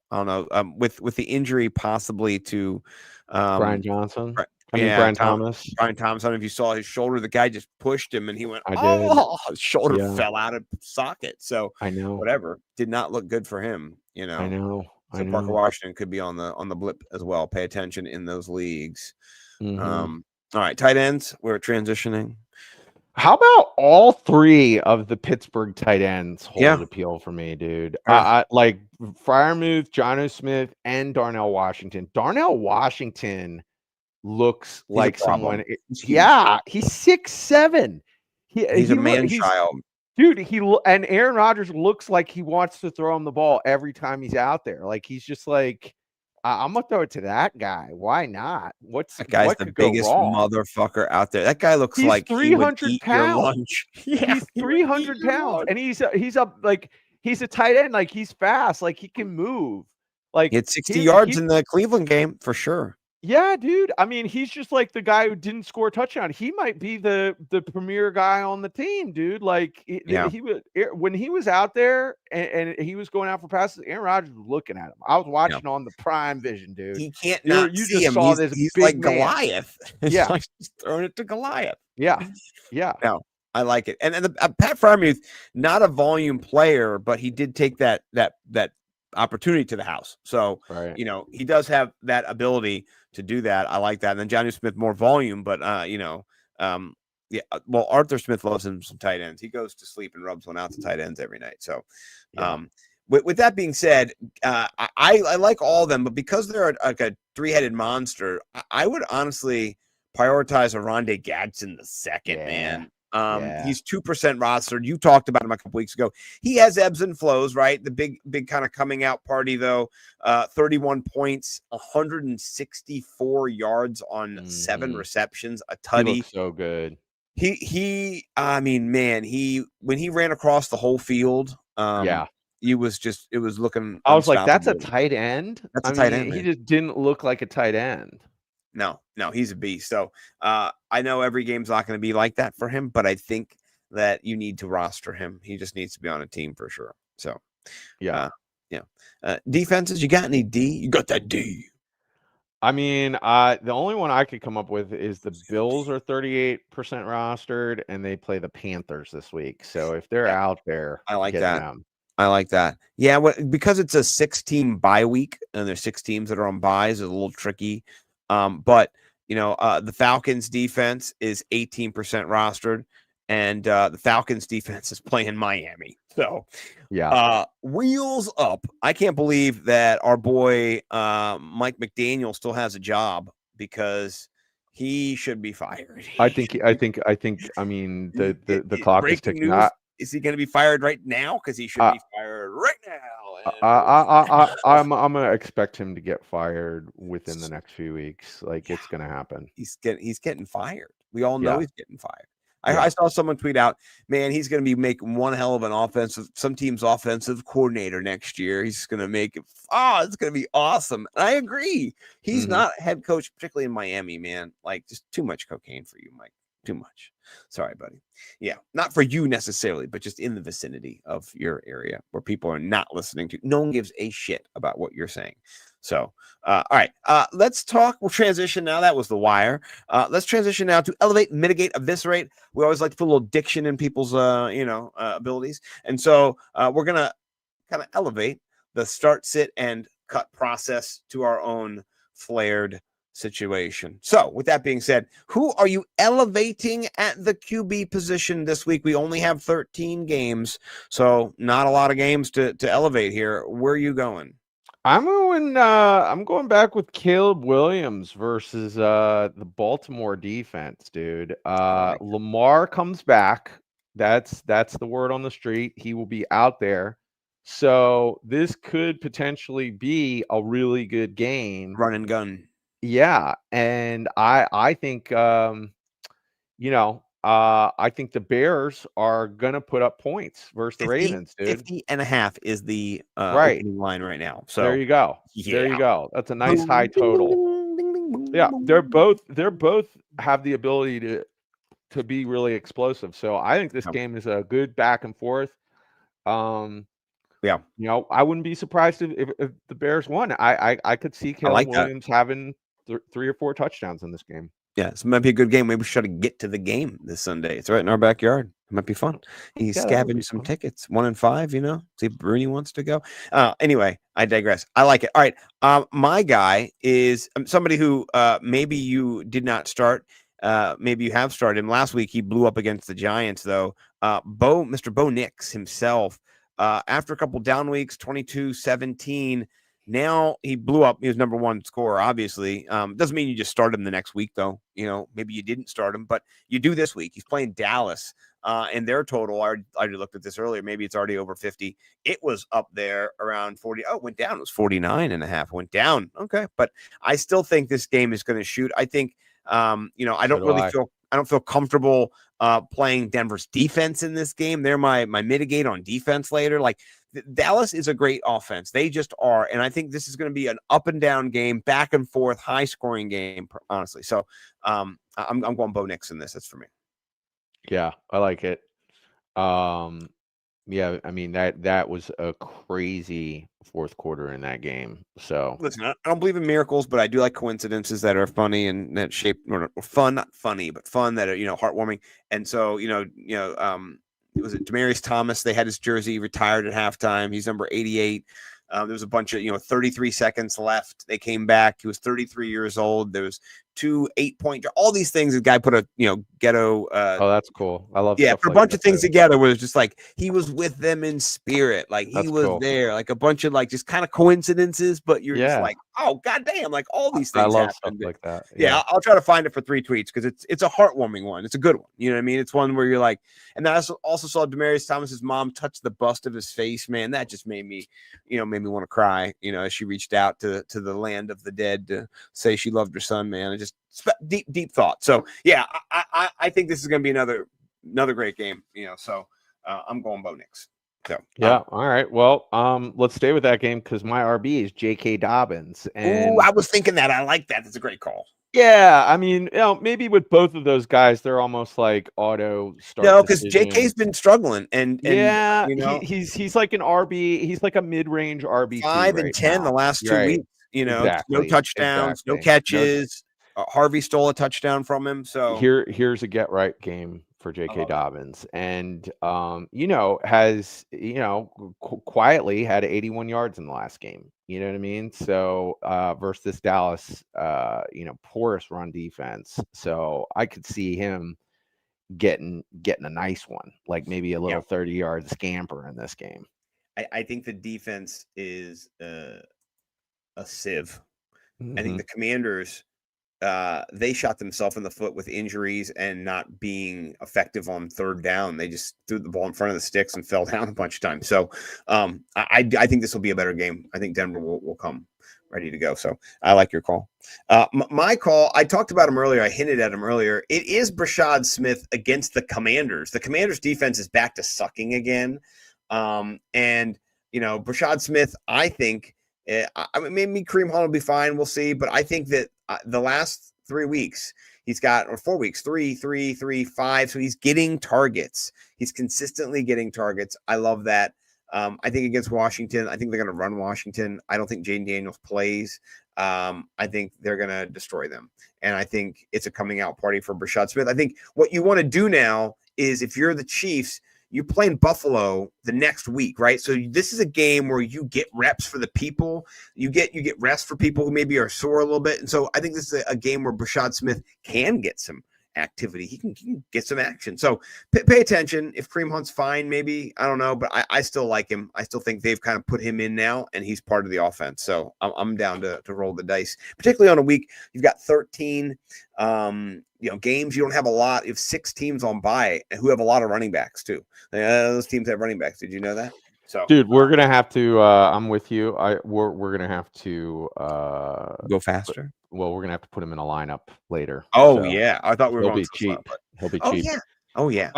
With the injury possibly to Brian Johnson. Brian Thomas. Brian Thomas. I don't know if you saw his shoulder. The guy just pushed him and he went, his shoulder fell out of socket. So I know. Whatever. Did not look good for him, I know. So Parker Washington could be on the blip as well. Pay attention in those leagues. All right, tight ends. We're transitioning. How about all three of the Pittsburgh tight ends hold appeal for me, dude? I like Freiermuth, Jonnu Smith, and Darnell Washington. Darnell Washington looks like someone. He's 6'7". He's a man-child. Dude, and Aaron Rodgers looks like he wants to throw him the ball every time he's out there. Like he's just like, I'm gonna throw it to that guy. Why not? That guy's the biggest motherfucker out there. That guy looks like 300 pounds. He's 300 pounds, and he's a tight end. Like he's fast. Like he can move. Like he had 60 yards in the Cleveland game for sure. Yeah, dude. I mean, he's just like the guy who didn't score a touchdown. He might be the premier guy on the team, dude. Like he was when he was out there and he was going out for passes. Aaron Rodgers was looking at him. I was watching on the Prime Vision, dude. He can't not see him. He's like Goliath. Yeah, like just throwing it to Goliath. Yeah. No, I like it. And Pat Freiermuth, not a volume player, but he did take that opportunity to the house. So, Right. he does have that ability to do that. I like that. And then Johnny Smith, more volume, but yeah. Well, Arthur Smith loves him some tight ends. He goes to sleep and rubs one out to tight ends every night. So, Yeah. with that being said, I like all of them, but because they're like a three-headed monster, I would honestly prioritize Aronde Gadsden the second, Yeah. man. Yeah. He's 2% rostered. You talked about him a couple weeks ago. He has ebbs and flows, right? The big kind of coming out party, though. 31 points, 164 yards on 7 receptions, a He tutty. looks so good. I mean, man, when he ran across the whole field, Yeah. it was looking I was like, that's a unstoppable. tight end. That's a I tight mean, end, he man. just didn't look like a tight end. No, he's a beast. So I know every game's not going to be like that for him, but I think that you need to roster him. He just needs to be on a team for sure. So Yeah. defenses, you got any D? You got that D. I mean, the only one I could come up with is the Bills are 38% rostered, and they play the Panthers this week. So if they're out there, I like get that. them. I like that. Yeah, because it's a 6-team bye week and there's 6 teams that are on buys, is a little tricky. But the Falcons defense is 18% rostered, and the Falcons defense is playing Miami. So Yeah. wheels up. I can't believe that our boy Mike McDaniel still has a job, because he should be fired. I think. I mean, the clock is Breaking ticking. news. Is he going to be fired right now? Because he should be fired right now. I'm gonna expect him to get fired within the next few weeks. Like, it's gonna happen. He's getting fired. We all know Yeah. he's getting fired. Yeah. I saw someone tweet out, man, he's going to be making one hell of some team's offensive coordinator next year. He's going to make it. Oh, it's going to be awesome. And I agree. He's not head coach, particularly in Miami, man. Like, just too much cocaine for you, Mike. Too much. Sorry, buddy. Yeah, not for you necessarily, but just in the vicinity of your area where people are not listening to. No one gives a shit about what you're saying. So, all right, let's talk. We'll transition now. That was the wire. Let's transition now to elevate, mitigate, eviscerate. We always like to put a little diction in people's, abilities. And so we're going to kind of elevate the start, sit, and cut process to our own flared situation. So with that being said, who are you elevating at the QB position this week? We only have 13 games, so not a lot of games to elevate here. Where are you going? I'm going back with Caleb Williams versus the Baltimore defense, dude. Lamar comes back. That's the word on the street. He will be out there. So this could potentially be a really good game. Run and gun. Yeah, and I think I think the Bears are gonna put up points versus the Ravens, dude. 50.5 is the Right. opening line right now. So there you go. Yeah. There you go. That's a nice high total. Yeah, they're both have the ability to be really explosive. So I think this game is a good back and forth. Yeah. I wouldn't be surprised if the Bears won. I could see Caleb Williams having 3 or 4 touchdowns in this game. Yeah, this might be a good game. Maybe we should try to get to the game this Sunday. It's right in our backyard. It might be fun. He's scavenged some tickets, 1 and 5. See if Bruni wants to go. Anyway, I digress. I like it. All right. My guy is somebody who maybe you did not start. Maybe you have started him last week. He blew up against the Giants, though. Mr. Bo Nix himself. After a couple down weeks, 22-17. Now he blew up. He was number 1 scorer, obviously. Doesn't mean you just start him the next week, though. Maybe you didn't start him, but you do this week. He's playing Dallas, and their total, I already looked at this earlier. Maybe it's already over 50. It was up there around 40. Oh, it went down. It was 49.5. Went down. Okay, but I still think this game is going to shoot. I think, I don't feel comfortable playing Denver's defense in this game. They're my mitigate on defense later. Like, Dallas is a great offense. They just are. And I think this is going to be an up and down game, back and forth, high scoring game, honestly. So I'm going Bo Nix in this. That's for me. Yeah, I like it. Yeah, I mean, that was a crazy fourth quarter in that game. So listen, I don't believe in miracles, but I do like coincidences that are funny and that shape or fun, not funny, but fun, that are, heartwarming. And so, was it Demaryius Thomas? They had his jersey retired at halftime. He's number 88. There was a bunch of 33 seconds left. They came back. He was 33 years old. There was 2 8-point, all these things. The guy put a ghetto. Oh, that's cool. I love Yeah, stuff put a like bunch that of things too. together where it's just like he was with them in spirit, like he That's was cool. there, like a bunch of like just kind of coincidences, but you're just Yeah. like, oh goddamn, like all these I things love stuff happened. like that. Yeah, Yeah. I'll try to find it for 3 tweets because it's a heartwarming one. It's a good one. You know what I mean? It's one where you're like, and I also saw Demaryius Thomas's mom touch the bust of his face. Man, that just made me want to cry. As she reached out to the land of the dead to say she loved her son. Man, it just deep thought. So yeah, I think this is going to be another great game. So I'm going Bo Nix. So Yeah. All right. Well, let's stay with that game because my RB is J.K. Dobbins. And I was thinking that. I like that. That's a great call. yeah, I mean, maybe with both of those guys, they're almost like auto start. No, because decisions. JK's been struggling, and yeah, he's like an RB. He's like a mid-range RB 5 right and 10 now. the last 2 weeks. Exactly. No touchdowns, no catches. Harvey stole a touchdown from him. So here's a get right game for J.K. Dobbins, and has quietly had 81 yards in the last game. You know what I mean? So versus this Dallas, porous run defense. So I could see him getting a nice one, like maybe a little 30-yard scamper in this game. I think the defense is a sieve. Mm-hmm. I think the Commanders, they shot themselves in the foot with injuries and not being effective on third down. They just threw the ball in front of the sticks and fell down a bunch of times. So I think this will be a better game. I think Denver will come ready to go. So I like your call. My call, I talked about him earlier. I hinted at him earlier. It is Brashad Smith against the Commanders. The Commanders defense is back to sucking again. And Brashad Smith, I think, maybe Kareem Hunt will be fine. We'll see. But I think that the last 3 weeks he's got, or 4 weeks, 3, 3, 3, 5. So he's getting targets. He's consistently getting targets. I love that. I think against Washington, I think they're going to run Washington. I don't think Jaden Daniels plays. I think they're going to destroy them. And I think it's a coming out party for Brashad Smith. I think what you want to do now is, if you're the Chiefs, you're playing Buffalo the next week, right? So this is a game where you get reps for the people. You get rest for people who maybe are sore a little bit. And so I think this is a game where Brashad Smith can get some activity. He can get some action. So pay attention. If Kareem Hunt's fine, maybe, I don't know, but I still like him. I still think they've kind of put him in now, and he's part of the offense. So I'm down to roll the dice, particularly on a week. You've got 13 games. You don't have a lot. You have 6 teams on bye who have a lot of running backs too. Those teams have running backs. Did you know that? So, dude, we're gonna have to. I'm with you. We're gonna have to go faster. We're gonna have to put him in a lineup later. Oh so yeah, I thought we were he'll going be cheap. Slow, he'll be cheap. Oh yeah.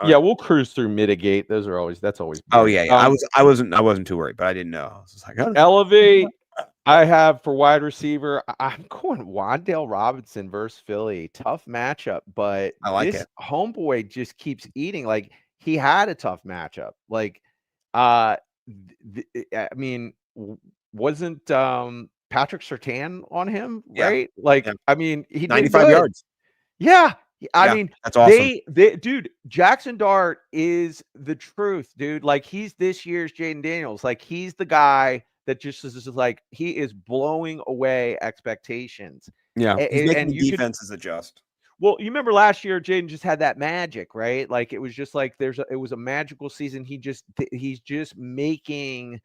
Yeah, we'll cruise through mitigate. That's always. Oh yeah. I wasn't too worried, but I didn't know. I was just like, elevate. I have for wide receiver. I'm going Wan'Dale Robinson versus Philly. Tough matchup, but I like this it. homeboy just keeps eating. Like, he had a tough matchup. Like, I mean, wasn't Patrick Surtain on him, right? Yeah. Like, yeah. I mean, he did 95 good. yards. Yeah. I mean, that's awesome. Dude, Jackson Dart is the truth, dude. Like, he's this year's Jaden Daniels. Like, he's the guy that just is like, he is blowing away expectations. Yeah, he's making and defenses adjust. Well, you remember last year, Jaden just had that magic, right? Like, it was just like it was a magical season. He's just making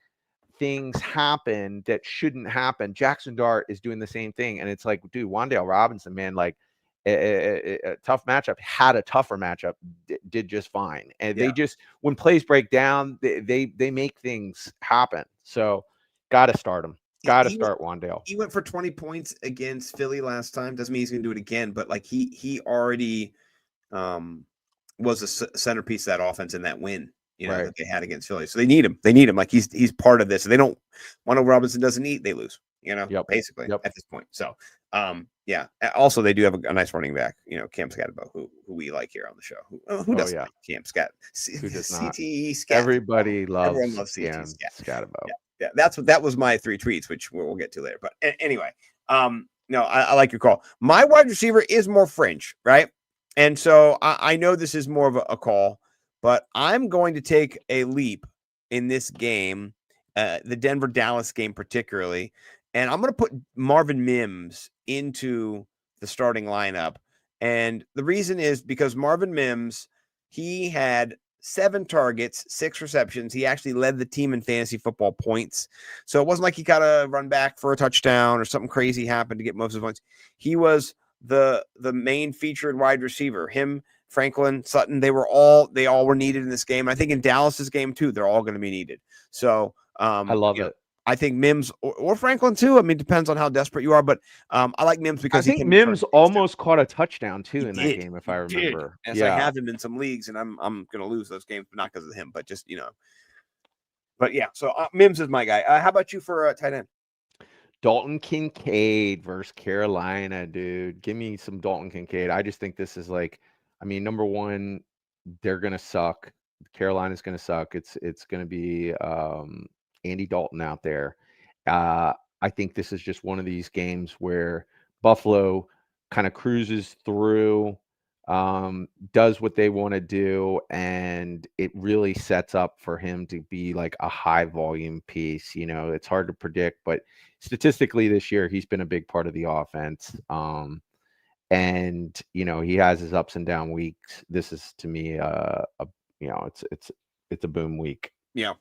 things happen that shouldn't happen. Jackson Dart is doing the same thing, and it's like, dude, Wan'Dale Robinson, man, like, a tough matchup, had a tougher matchup, did just fine. And they just, when plays break down, they make things happen. So got to start him. Got to start Wan'Dale. He went for 20 points against Philly last time. Doesn't mean he's going to do it again, but like he already was a centerpiece of that offense in that win, that they had against Philly. So they need him. Like, he's part of this. They don't. Wan'Dale Robinson doesn't eat, they lose. Basically at this point. So yeah. Also, they do have a nice running back. Cam Scatterbo, who we like here on the show. Who doesn't like Cam Scat? Who does not? CTE Scat. Everyone loves CTE Scatterbo. Yeah, that was my 3 tweets, which we'll get to later. But anyway, no, I like your call. My wide receiver is more fringe, right? And so I know this is more of a call, but I'm going to take a leap in this game the Denver-Dallas game particularly. And I'm going to put Marvin Mims into the starting lineup. And the reason is because Marvin Mims, he had 7 targets, 6 receptions. He actually led the team in fantasy football points. So it wasn't like he got to run back for a touchdown or something crazy happened to get most of the points. He was the main featured wide receiver. Him, Franklin, Sutton, they all were needed in this game. I think in Dallas's game too, they're all going to be needed. So I love it. I think Mims or Franklin too. I mean, depends on how desperate you are, but I like Mims because I think Mims almost caught a touchdown too in that game, if I remember. And so I have him in some leagues, and I'm going to lose those games, but not because of him, but just But yeah, so Mims is my guy. How about you for tight end? Dalton Kincaid versus Carolina, dude. Give me some Dalton Kincaid. I just think this is number one, they're gonna suck. Carolina's gonna suck. It's gonna be Andy Dalton out there. I think this is just one of these games where Buffalo kind of cruises through, does what they want to do, and it really sets up for him to be like a high volume piece. It's hard to predict, but statistically this year he's been a big part of the offense. And he has his ups and down weeks. This is to me it's a boom week. Yeah.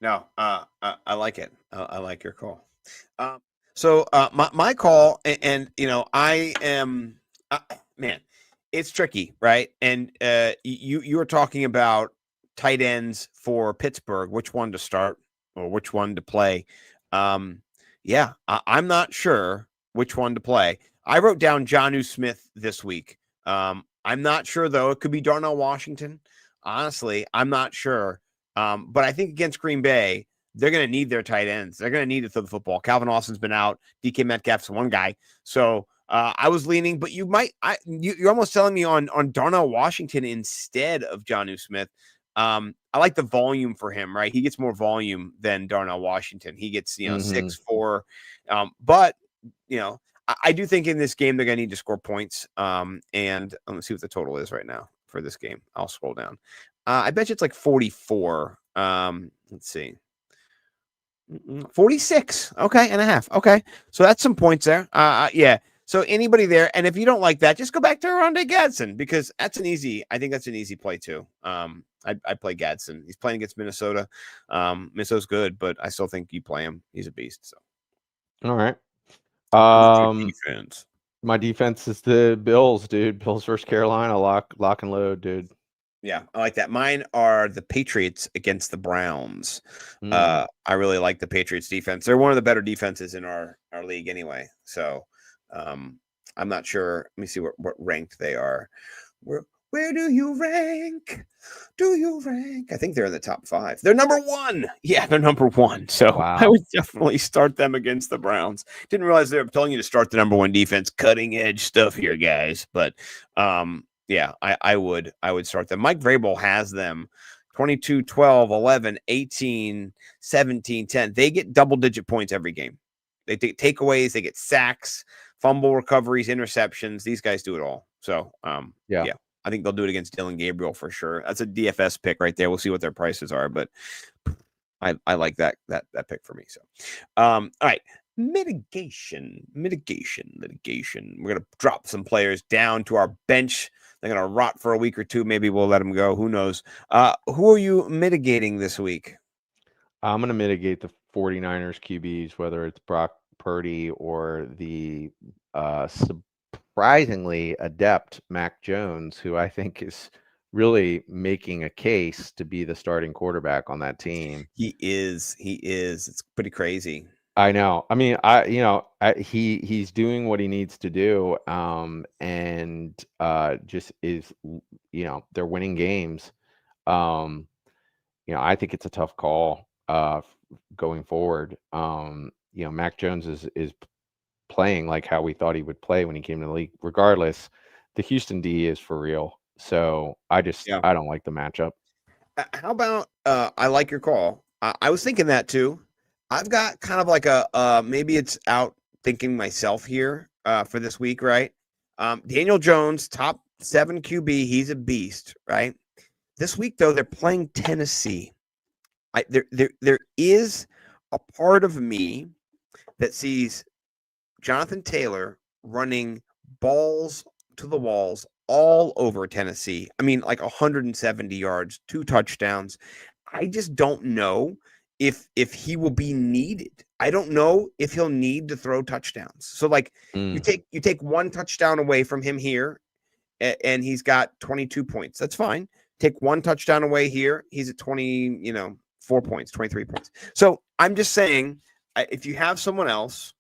No, I like it. I like your call. So my call, and I am, man, it's tricky, right? And you were talking about tight ends for Pittsburgh, which one to start or which one to play. I'm not sure which one to play. I wrote down Jonnu Smith this week. I'm not sure though. It could be Darnell Washington. Honestly, I'm not sure. But I think against Green Bay, they're going to need their tight ends. They're going to need to throw the football. Calvin Austin's been out. DK Metcalf's one guy. So I was leaning, but you're almost telling me on Darnell Washington instead of Jonnu Smith. I like the volume for him, right? He gets more volume than Darnell Washington. He gets, 6'4". But, I do think in this game, they're going to need to score points. And let's see what the total is right now for this game. I'll scroll down. I bet you it's like 44. Let's see. 46. Okay. And a half. Okay. So that's some points there. Yeah. So anybody there. And if you don't like that, just go back to Rondé Gadsden because I think that's an easy play too. I play Gadsden. He's playing against Minnesota. Minnesota's good, but I still think you play him. He's a beast. So. All right. Defense. My defense is the Bills, dude. Bills versus Carolina, lock and load, dude. Yeah, I like that. Mine are the Patriots against the Browns. I really like the Patriots defense. They're one of the better defenses in our league anyway. So I'm not sure. Let me see what ranked they are. Where do you rank? I think they're in the top 5. They're number 1. Yeah, they're number 1. So wow. I would definitely start them against the Browns. Didn't realize they were telling you to start the number 1 defense. Cutting edge stuff here, guys. But yeah, I would start them. Mike Vrabel has them 22, 12, 11, 18, 17, 10. They get double-digit points every game. They take takeaways. They get sacks, fumble recoveries, interceptions. These guys do it all. So, yeah. I think they'll do it against Dylan Gabriel for sure. That's a DFS pick right there. We'll see what their prices are, but I like that pick for me. So, all right. Mitigation. We're going to drop some players down to our bench. They're going to rot for a week or two. Maybe we'll let them go. Who knows? Who are you mitigating this week? I'm going to mitigate the 49ers QBs, whether it's Brock Purdy or the surprisingly adept Mac Jones, who I think is really making a case to be the starting quarterback on that team. He is. It's pretty crazy. I know. I mean, he's doing what he needs to do, and just is, they're winning games. I think it's a tough call going forward. Mac Jones is playing like how we thought he would play when he came to the league. Regardless, the Houston D is for real. So I don't like the matchup. How about I like your call. I was thinking that too. I've got kind of like a maybe it's out thinking myself here for this week, right? Daniel Jones, top 7 QB. He's a beast, right? This week, though, they're playing Tennessee. There is a part of me that sees Jonathan Taylor running balls to the walls all over Tennessee. I mean, like 170 yards, 2 touchdowns. I just don't know if he will be needed. I don't know if he'll need to throw touchdowns. So like you take 1 touchdown away from him here and he's got 22 points. That's fine. Take 1 touchdown away here, he's at 4 points, 23 points. So I'm just saying, if you have someone else,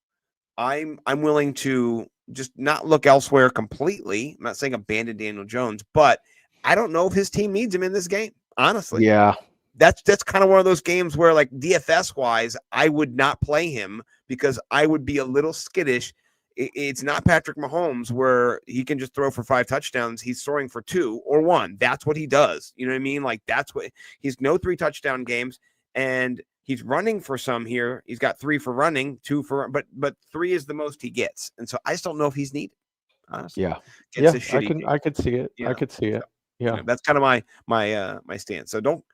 I'm willing to just not look elsewhere completely. I'm not saying abandon Daniel Jones, but I don't know if his team needs him in this game. Honestly, Yeah. That's kind of one of those games where, like, DFS wise, I would not play him because I would be a little skittish. It's not Patrick Mahomes where he can just throw for 5 touchdowns. He's throwing for 2 or 1. That's what he does. You know what I mean? Like, that's what he's no 3 touchdown games, and he's running for some here. He's got 3 for running, 2 for, but 3 is the most he gets. And so I just don't know if he's needed. Honestly. Yeah. It's Yeah. a shitty team, I could see it. you I know? could see it. So, Yeah. that's kind of my stance. So don't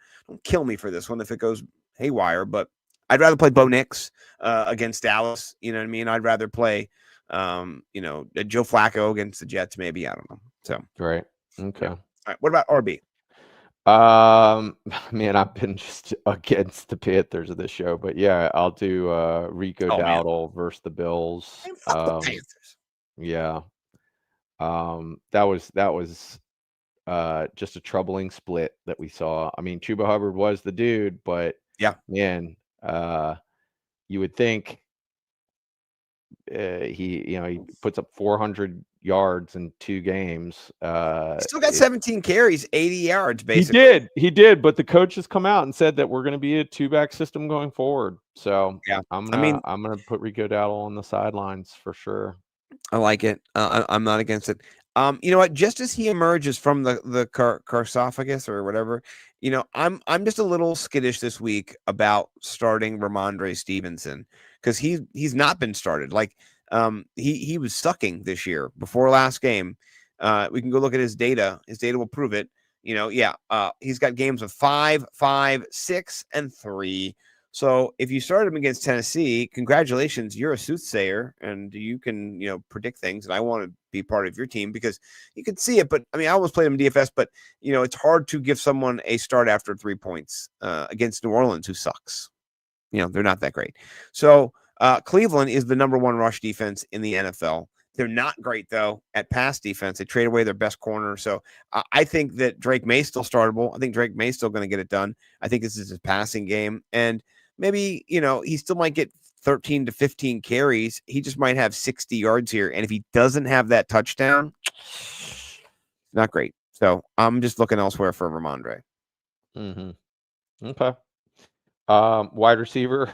kill me for this one if it goes haywire, but I'd rather play Bo Nix against Dallas. You know what I mean? I'd rather play Joe Flacco against the Jets, maybe. I don't know. So Right. Okay. All right. What about RB? Man, I've been just against the Panthers of this show, but yeah, I'll do Rico Dowdle versus the Bills. Man, fuck the Panthers. Yeah. That was just a troubling split that we saw. I mean, Chuba Hubbard was the dude, but yeah, man, you would think he puts up 400 yards in 2 games. Still got 17 carries, 80 yards, basically. He did, but the coach has come out and said that we're going to be a 2-back system going forward. So yeah, I'm gonna put Rico Dowdle on the sidelines for sure. I like it. I'm not against it. You know what? Just as he emerges from the sarcophagus or whatever, I'm just a little skittish this week about starting Ramondre Stevenson because he's not been started. Like he was sucking this year before last game. We can go look at his data. His data will prove it. He's got games of 5, 5, 6, and 3. So if you start him against Tennessee, congratulations, you're a soothsayer and you can, predict things. And I want to be part of your team because you can see it. But I mean, I almost played him in DFS, but it's hard to give someone a start after 3 points against New Orleans, who sucks. They're not that great. So Cleveland is the number 1 rush defense in the NFL. They're not great, though, at pass defense. They trade away their best corner. So I think that Drake May's still startable. I think Drake May's still going to get it done. I think this is his passing game. And maybe, he still might get 13 to 15 carries. He just might have 60 yards here. And if he doesn't have that touchdown, not great. So I'm just looking elsewhere for Ramondre. Mm-hmm. Okay. Wide receiver.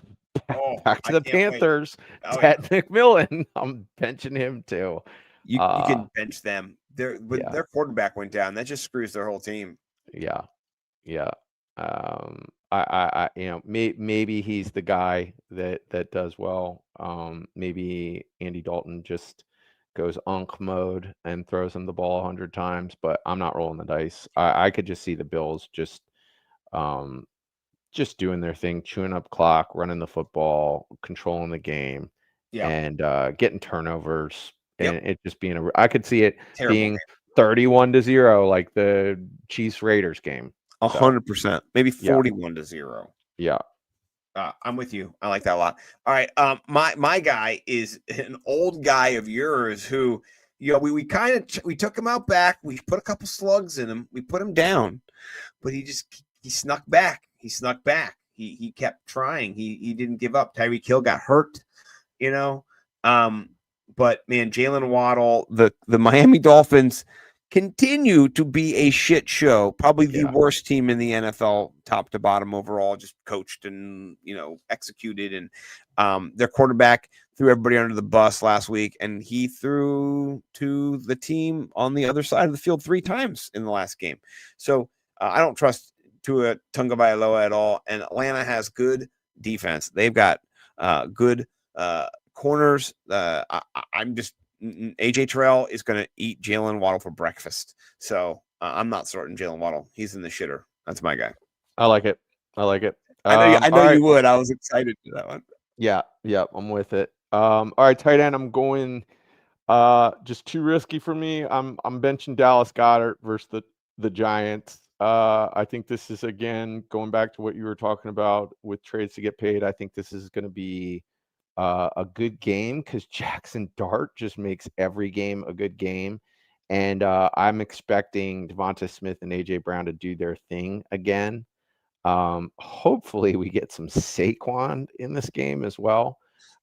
Back to the Panthers. Ted McMillan. I'm benching him too. You can bench them. Their quarterback went down. That just screws their whole team. Yeah. I maybe he's the guy that does well. Maybe Andy Dalton just goes unk mode and throws him the ball 100 times, but I'm not rolling the dice. I could just see the Bills just doing their thing, chewing up clock, running the football, controlling the game, and getting turnovers, and it just being I could see it being 31-0 like the Chiefs Raiders game. 100%, maybe 41-0. Yeah. I'm with you. I like that a lot. All right. My guy is an old guy of yours who, we took him out back. We put a couple slugs in him. We put him down, but he snuck back. He kept trying. He didn't give up. Tyreek Hill got hurt, but man, Jalen Waddle, the Miami Dolphins continue to be a shit show. Probably the worst team in the NFL, top to bottom overall, just coached and, executed. And their quarterback threw everybody under the bus last week, and he threw to the team on the other side of the field 3 times in the last game. So I don't trust Tua Tagovailoa at all. And Atlanta has good defense. They've got good corners. I'm just AJ Terrell is going to eat Jalen Waddle for breakfast. So I'm not starting Jalen Waddle. He's in the shitter. That's my guy. I like it. I know all right. you would. I was excited for that one. Yeah, I'm with it. All right, tight end. I'm going just too risky for me. I'm benching Dallas Goedert versus the Giants. I think this is, again, going back to what you were talking about with trades to get paid. I think this is going to be a good game because Jackson Dart just makes every game a good game. And I'm expecting Devonta Smith and AJ Brown to do their thing again. Hopefully we get some Saquon in this game as well.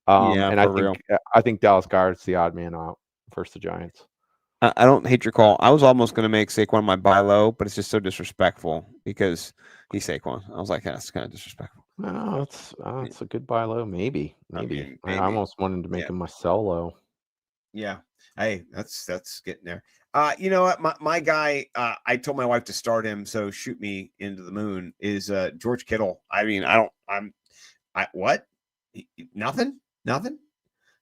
Yeah, and for real. I think Dallas Goedert's the odd man out versus the Giants. I don't hate your call. I was almost going to make Saquon my buy low, but it's just so disrespectful because he's Saquon. I was like, that's kind of disrespectful. No, it's a good buy low. Maybe. Maybe. I almost wanted to make him my sell low. Yeah. Hey, that's getting there. You know what? My guy, I told my wife to start him, so shoot me into the moon, is George Kittle. I mean, what? Nothing?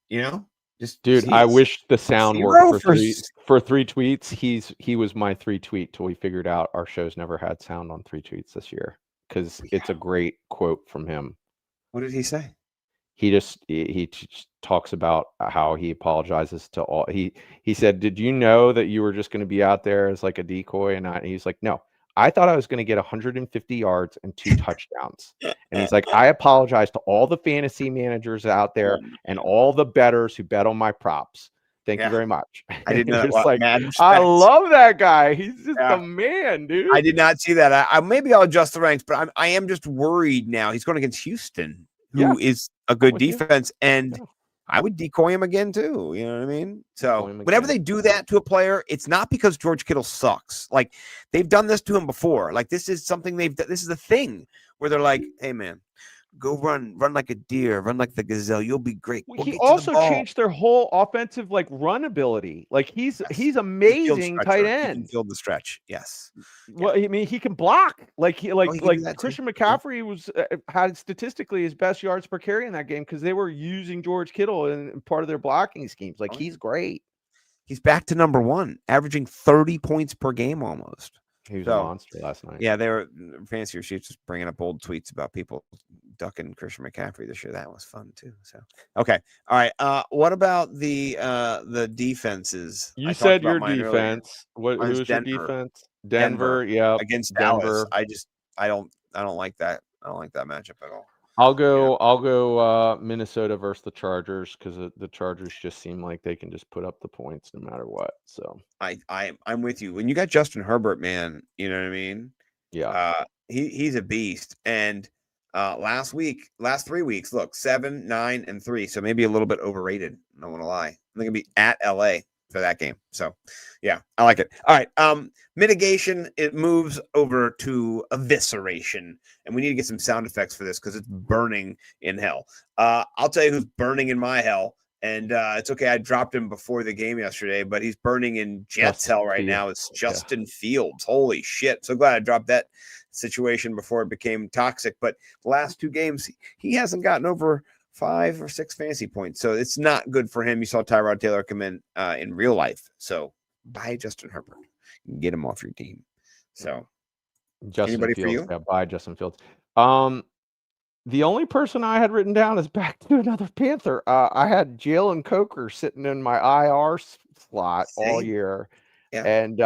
You know? Dude, I wish the sound worked for three tweets. He was my 3 tweet till we figured out our show's never had sound on 3 tweets this year because it's a great quote from him. What did he say? He just talks about how he apologizes to all. He said, "Did you know that you were just going to be out there as like a decoy?" And he's like, "No, I thought I was going to get 150 yards and 2 touchdowns." And he's like, "I apologize to all the fantasy managers out there and all the bettors who bet on my props. Thank you very much." I didn't know that. Like, mad respect. I love that guy. He's just a man, dude. I did not see that. Maybe I'll adjust the ranks, but I am just worried now. He's going against Houston, who is a good defense, and I would decoy him again too. You know what I mean? So whenever they do that to a player, it's not because George Kittle sucks. Like, they've done this to him before. Like, this is something this is a thing where they're like, "Hey man, go run like a deer, run like the gazelle. You'll be great." He also changed their whole offensive run ability. Like, he's amazing tight end. He can field the stretch. Yes. Well, I mean, he can block. Christian McCaffrey was had statistically his best yards per carry in that game because they were using George Kittle in part of their blocking schemes. Like, he's great. He's back to number 1, averaging 30 points per game almost. He was a monster last night. Yeah, they were Fancy Receipts just bringing up old tweets about people ducking Christian McCaffrey this year. That was fun too. So okay, all right. What about the defenses? You said your defense. Who was your defense? Denver. Yeah, against Dallas. I don't like that. I don't like that matchup at all. I'll go Minnesota versus the Chargers because the Chargers just seem like they can just put up the points no matter what. So I'm with you. When you got Justin Herbert, man, you know what I mean? Yeah. He's a beast. And last 3 weeks, look, 7, 9, and 3. So maybe a little bit overrated. I don't want to lie. They're gonna be at LA for that game. So yeah, I like it. All right. Mitigation, it moves over to evisceration. And we need to get some sound effects for this because it's burning in hell. I'll tell you who's burning in my hell. And it's okay. I dropped him before the game yesterday, but he's burning in Jets hell right now. It's Justin Fields. Holy shit. So glad I dropped that situation before it became toxic. But the last 2 games, he hasn't gotten over 5 or 6 fantasy points. So it's not good for him. You saw Tyrod Taylor come in real life. So buy Justin Herbert. Get him off your team. So Justin Fields. Yeah, buy Justin Fields. The only person I had written down is back to another Panther. I had Jalen Coker sitting in my IR slot all year. Yeah. And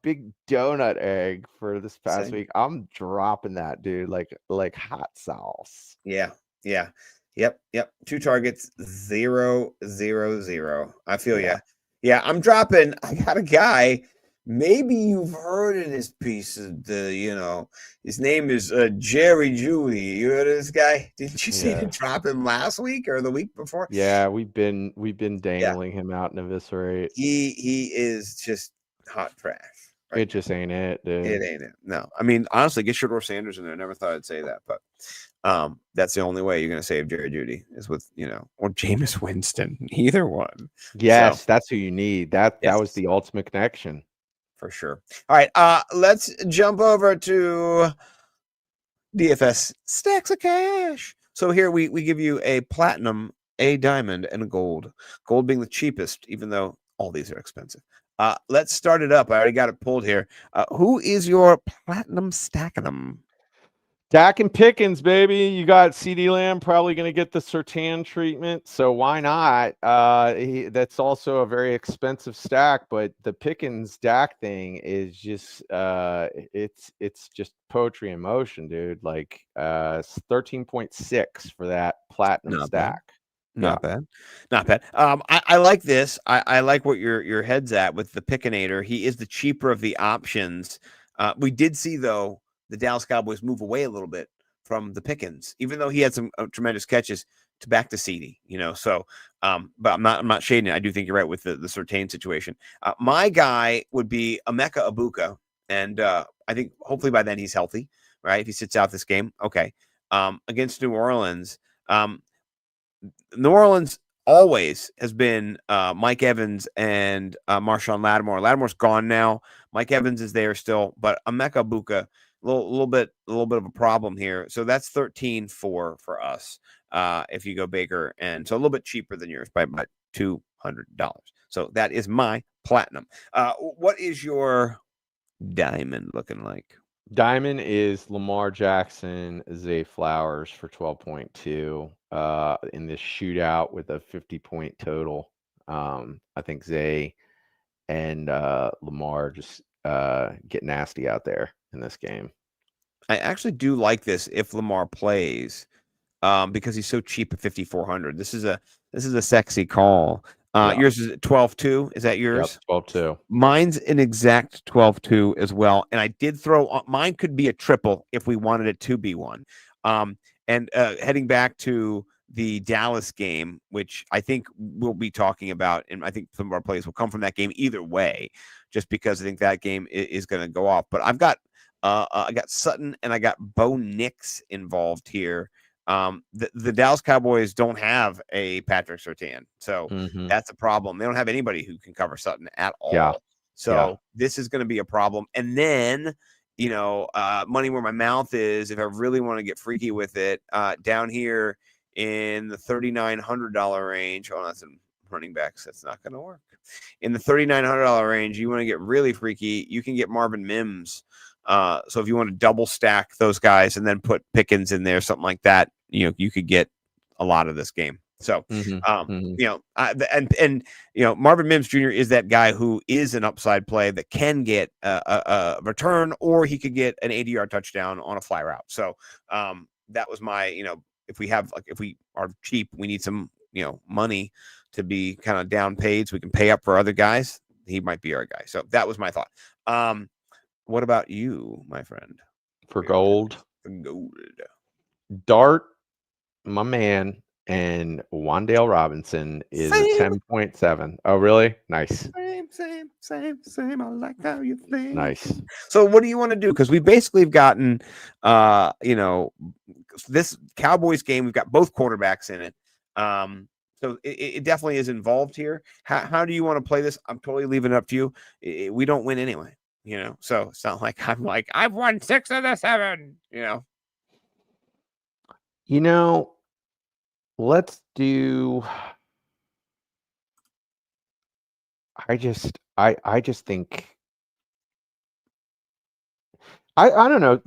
big donut egg for this past week. I'm dropping that, dude, like hot sauce. Yeah. Yep. 2 targets, 0, 0, 0. I feel you. Yeah, I'm dropping. I got a guy. Maybe you've heard of this piece of his name is Jerry Judy. You heard of this guy? Didn't you see him drop him last week or the week before? Yeah, we've been dangling him out in Eviscerate. He is just hot trash. Right? It just ain't it, dude. It ain't it. No. I mean, honestly, get Shedeur Sanders in there. I never thought I'd say that, but that's the only way you're going to save Jerry Judy is with, or Jameis Winston. Either one. Yes, that's who you need. That was the ultimate connection. For sure. All right, let's jump over to DFS Stacks of Cash. So here we give you a platinum, a diamond, and a gold. Gold being the cheapest, even though all these are expensive. Let's start it up. I already got it pulled here. Who is your platinum stackinum? Dak and Pickens, baby. You got CD Lamb probably going to get the Surtain treatment, so why not? That's also a very expensive stack, but the Pickens Dak thing is just it's just poetry in motion, dude. Like 13.6 for that platinum Not bad. stack. Not bad. Not bad. I like this. I like what your head's at with the Pickinator. He is the cheaper of the options. We did see, though, the Dallas Cowboys move away a little bit from the Pickens, even though he had some tremendous catches to back to CD, so but I'm not shading it. I do think you're right with the Surtain situation. My guy would be Emeka Ibuka, and I think hopefully by then he's healthy, right? If he sits out this game, okay. Against New Orleans, New Orleans always has been Mike Evans and Marshawn Lattimore. Lattimore's gone now. Mike Evans is there still, but Emeka Ibuka, a little bit of a problem here. So that's 13-4 for us if you go Baker, and so a little bit cheaper than yours by about $200. So that is my platinum. What is your diamond looking like? Diamond is Lamar Jackson, Zay Flowers for 12.2 in this shootout with a 50-point total. I think Zay and Lamar just get nasty out there in this game. I actually do like this if Lamar plays because he's so cheap at 5,400. This is a sexy call. Yours is 12-2. Is that yours? Yep, 12-2. Mine's an exact 12-2 as well. And I did throw mine could be a triple if we wanted it to be one. And heading back to the Dallas game, which I think we'll be talking about, and I think some of our plays will come from that game either way, just because I think that game is going to go off. But I got Sutton and I got Bo Nix involved here. The Dallas Cowboys don't have a Patrick Surtain, so that's a problem. They don't have anybody who can cover Sutton at all. Yeah. So this is going to be a problem. And then, money where my mouth is, if I really want to get freaky with it, down here in the $3,900 range. Oh, that's in running backs. That's not going to work. In the $3,900 range, you want to get really freaky. You can get Marvin Mims. So if you want to double stack those guys and then put Pickens in there, something like that, you could get a lot of this game. So, Marvin Mims Jr. is that guy who is an upside play that can get a return, or he could get an 80-yard touchdown on a fly route. So, that was my, if we are cheap, we need some, money to be kind of down paid so we can pay up for other guys. He might be our guy. So that was my thought. What about you, my friend? For gold. Dart, my man, and Wan'Dale Robinson is a 10.7. Oh, really? Nice. Same. I like how you think. Nice. So what do you want to do? Because we basically have gotten, this Cowboys game, we've got both quarterbacks in it. So it definitely is involved here. How do you want to play this? I'm totally leaving it up to you. We don't win anyway. So it's not like I've won 6 of the 7, let's do, I just think, I don't know.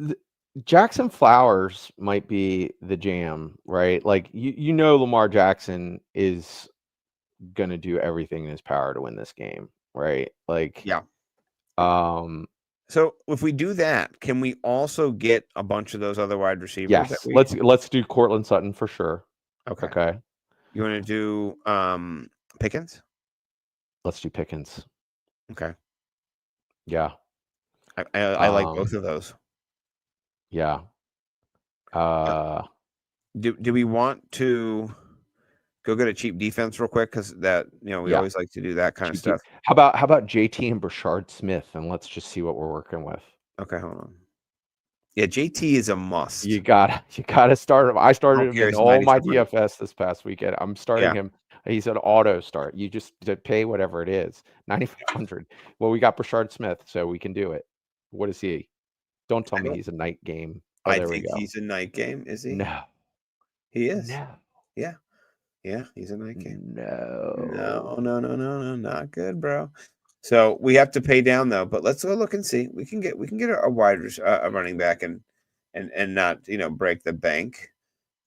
Jackson Flowers might be the jam, right? Like, Lamar Jackson is going to do everything in his power to win this game, right? Like, yeah. So if we do that, can we also get a bunch of those other wide receivers? Yes. Let's do Cortland Sutton for sure. Okay. You want to do Pickens? Let's do Pickens. Okay. Yeah. I like both of those. Yeah. Do we want to go get a cheap defense real quick? Because that, we always like to do that kind of stuff. How about JT and Brashard Smith, and let's just see what we're working with. Okay, hold on. Yeah, JT is a must. You gotta start him. I started him in all my DFS this past weekend. I'm starting him. He's an auto start. You just pay whatever it is, 9,500. Well, we got Brashard Smith, so we can do it. What is he? Don't tell me he's a night game. Oh, I think he's a night game. Is he? No, he is. No. Yeah, he's a night game. No, not good, bro. So we have to pay down though. But let's go look and see. We can get a wide running back and and not break the bank.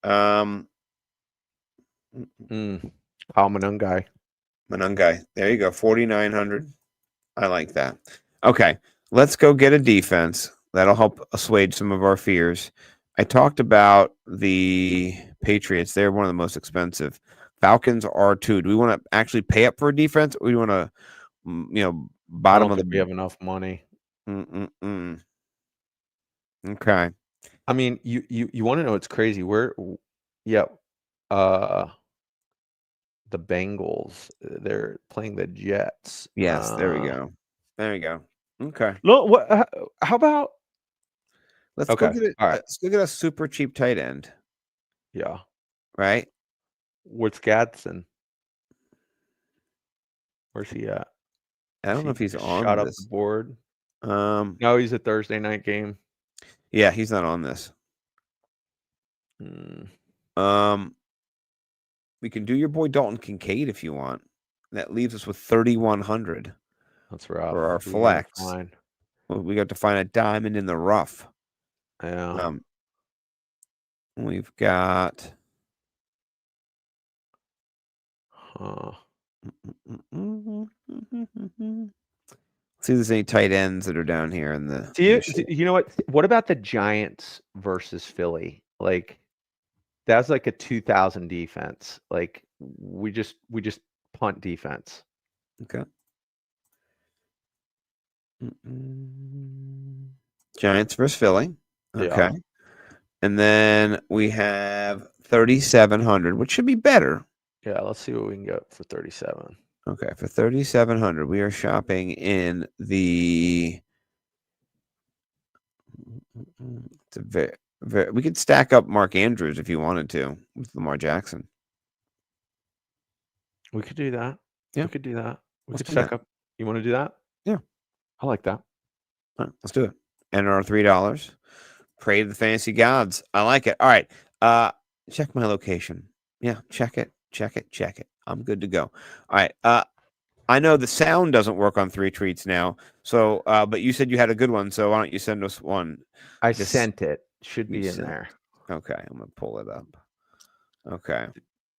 Manungai. Manungai. There you go. 4,900. I like that. Okay, let's go get a defense. That'll help assuage some of our fears. I talked about the Patriots. They're one of the most expensive. Falcons are too. Do we want to actually pay up for a defense, or do we want to, bottom of the? We have enough money. Okay. I mean, you want to know what's crazy? The Bengals, they're playing the Jets. Yes, there we go. There we go. Okay. Look, how about? Let's go get it. All right. Let's go get a super cheap tight end. Yeah. Right. What's Gadsden? Where's he at? I don't know if he's on shot this. Up the board. No, he's a Thursday night game. Yeah, he's not on this. We can do your boy Dalton Kincaid if you want. That leaves us with 3,100. That's rough. For our flex. We got to find a diamond in the rough. Yeah. We've got. See if there's any tight ends that are down here in the. You know what? What about the Giants versus Philly? Like, that's like a 2,000 defense. Like, we just punt defense. Okay. Giants versus Philly. Okay. Yeah. And then we have 3,700, which should be better. Yeah, let's see what we can get for 37. Okay, for 3,700, we are shopping in the. It's a very, we could stack up Mark Andrews if you wanted to with Lamar Jackson. We could do that. Yeah, we could do that. We could stack up. You want to do that? Yeah, I like that. All right, let's do it. Enter our $3. Pray to the fantasy gods. I like it. All right. Check my location. Yeah, check it. I'm good to go. All right. I know the sound doesn't work on 3 Treats now. So, but you said you had a good one. So why don't you send us one? I sent it. Should be in there. Okay. I'm going to pull it up. Okay.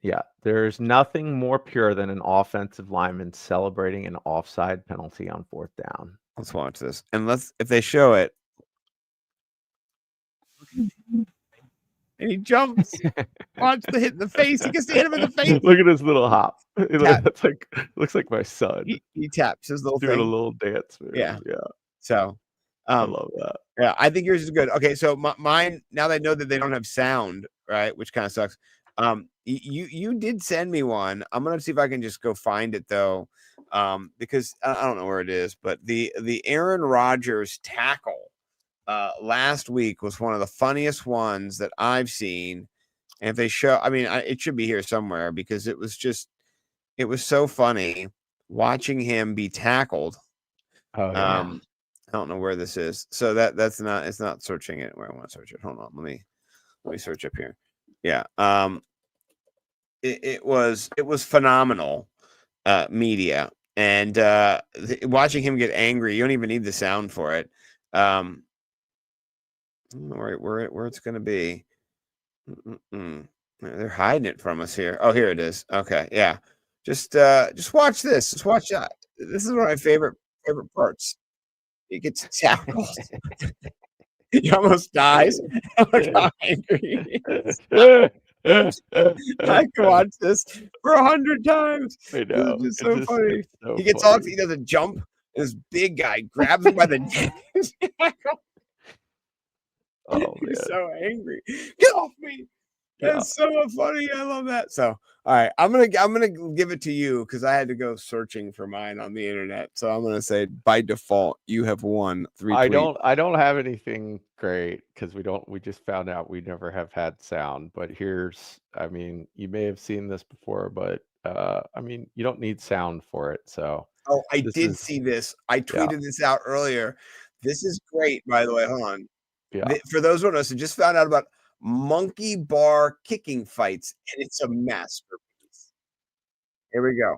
Yeah. There's nothing more pure than an offensive lineman celebrating an offside penalty on 4th down. Let's watch this. And if they show it. And he jumps. Watch the hit in the face. He gets to hit him in the face. Look at his little hop. That's looks like my son. He taps his little doing thing. A little dance. Yeah. So I love that. Yeah, I think yours is good. Okay, so mine, now that I know that they don't have sound, right? Which kind of sucks. You did send me one. I'm gonna see if I can just go find it though. Because I don't know where it is, but the Aaron Rodgers tackle last week was one of the funniest ones that I've seen. And if they show, I mean, it should be here somewhere because it was so funny watching him be tackled. Oh, yeah. I don't know where this is. So it's not searching it where I want to search it. Hold on. Let me search up here. Yeah. It was phenomenal media. And watching him get angry, you don't even need the sound for it. I don't know where it's going to be. They're hiding it from us here. Oh, here it is. Okay, yeah. Just watch this. Just watch that. This is one of my favorite parts. He gets tackled. He almost dies. Look how angry he is. I can watch this for 100 times. I know. It's so funny. So he gets off. He does a jump. And this big guy grabs him by the neck. Oh, he's so angry. Get off me. That's so funny. I love that. So, all right, I'm gonna give it to you because I had to go searching for mine on the internet. So I'm gonna say by default you have won 3 tweets. I don't have anything great because we just found out we never have had sound. But I mean, you may have seen this before, but I mean, you don't need sound for it. So I did see this. I tweeted this out earlier. This is great, by the way. Hold on. Yeah. For those of us who just found out about monkey bar kicking fights, and it's a masterpiece. Here we go.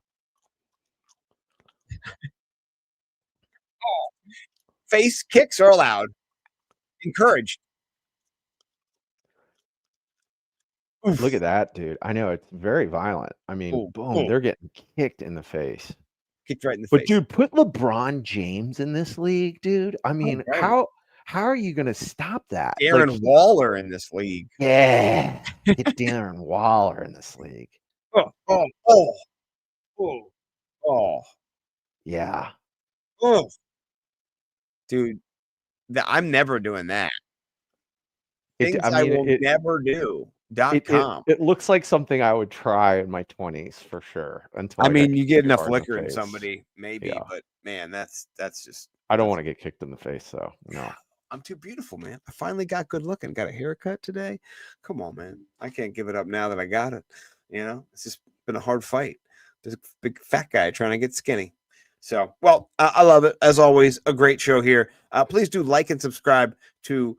Face kicks are allowed. Encouraged. Oof. Look at that, dude. I know it's very violent. I mean, Ooh, boom, ooh. they're getting kicked in the face. Kicked right in the But face. dude, put LeBron James in this league, dude. I mean, right. how are you gonna stop that? Darren Waller in this league. Yeah, get Darren Waller in this league. Oh, oh, oh, oh, oh, Yeah. oh. Dude, I'm never doing that. Things I I mean, will never do. .com. it looks like something I would try in my 20s for sure until I I got mean, you kicked get too enough hard in the liquor in face. somebody, maybe, Yeah. but man, that's just. I don't that's- want to get kicked in the face, though. No. I'm too beautiful, man. I finally got good looking. Got a haircut today. Come on, man. I can't give it up now that I got it. You know, it's just been a hard fight. There's a big fat guy trying to get skinny. So, well, I love it. As always, a great show here. Please do like and subscribe to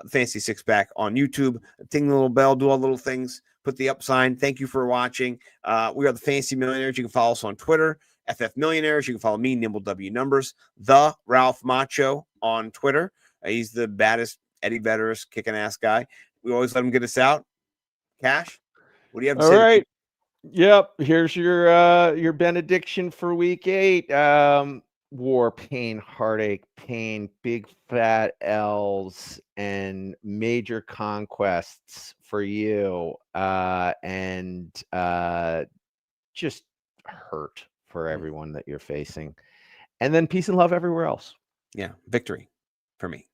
Fantasy Six Pack on YouTube. Ding the little bell, do all the little things. Put the up sign. Thank you for watching. We are the Fantasy Millionaires. You can follow us on Twitter, FF Millionaires. You can follow me, Nimble W Numbers, the Ralph Macho on Twitter. He's the baddest Eddie Vedder's kicking ass guy. We always let him get us out. Cash, what do you have to All say? right. Yep. Here's your benediction for week 8. War, pain, heartache, pain, big fat L's, and major conquests for you. And just hurt for everyone that you're facing. And then peace and love everywhere else. Yeah, victory for me.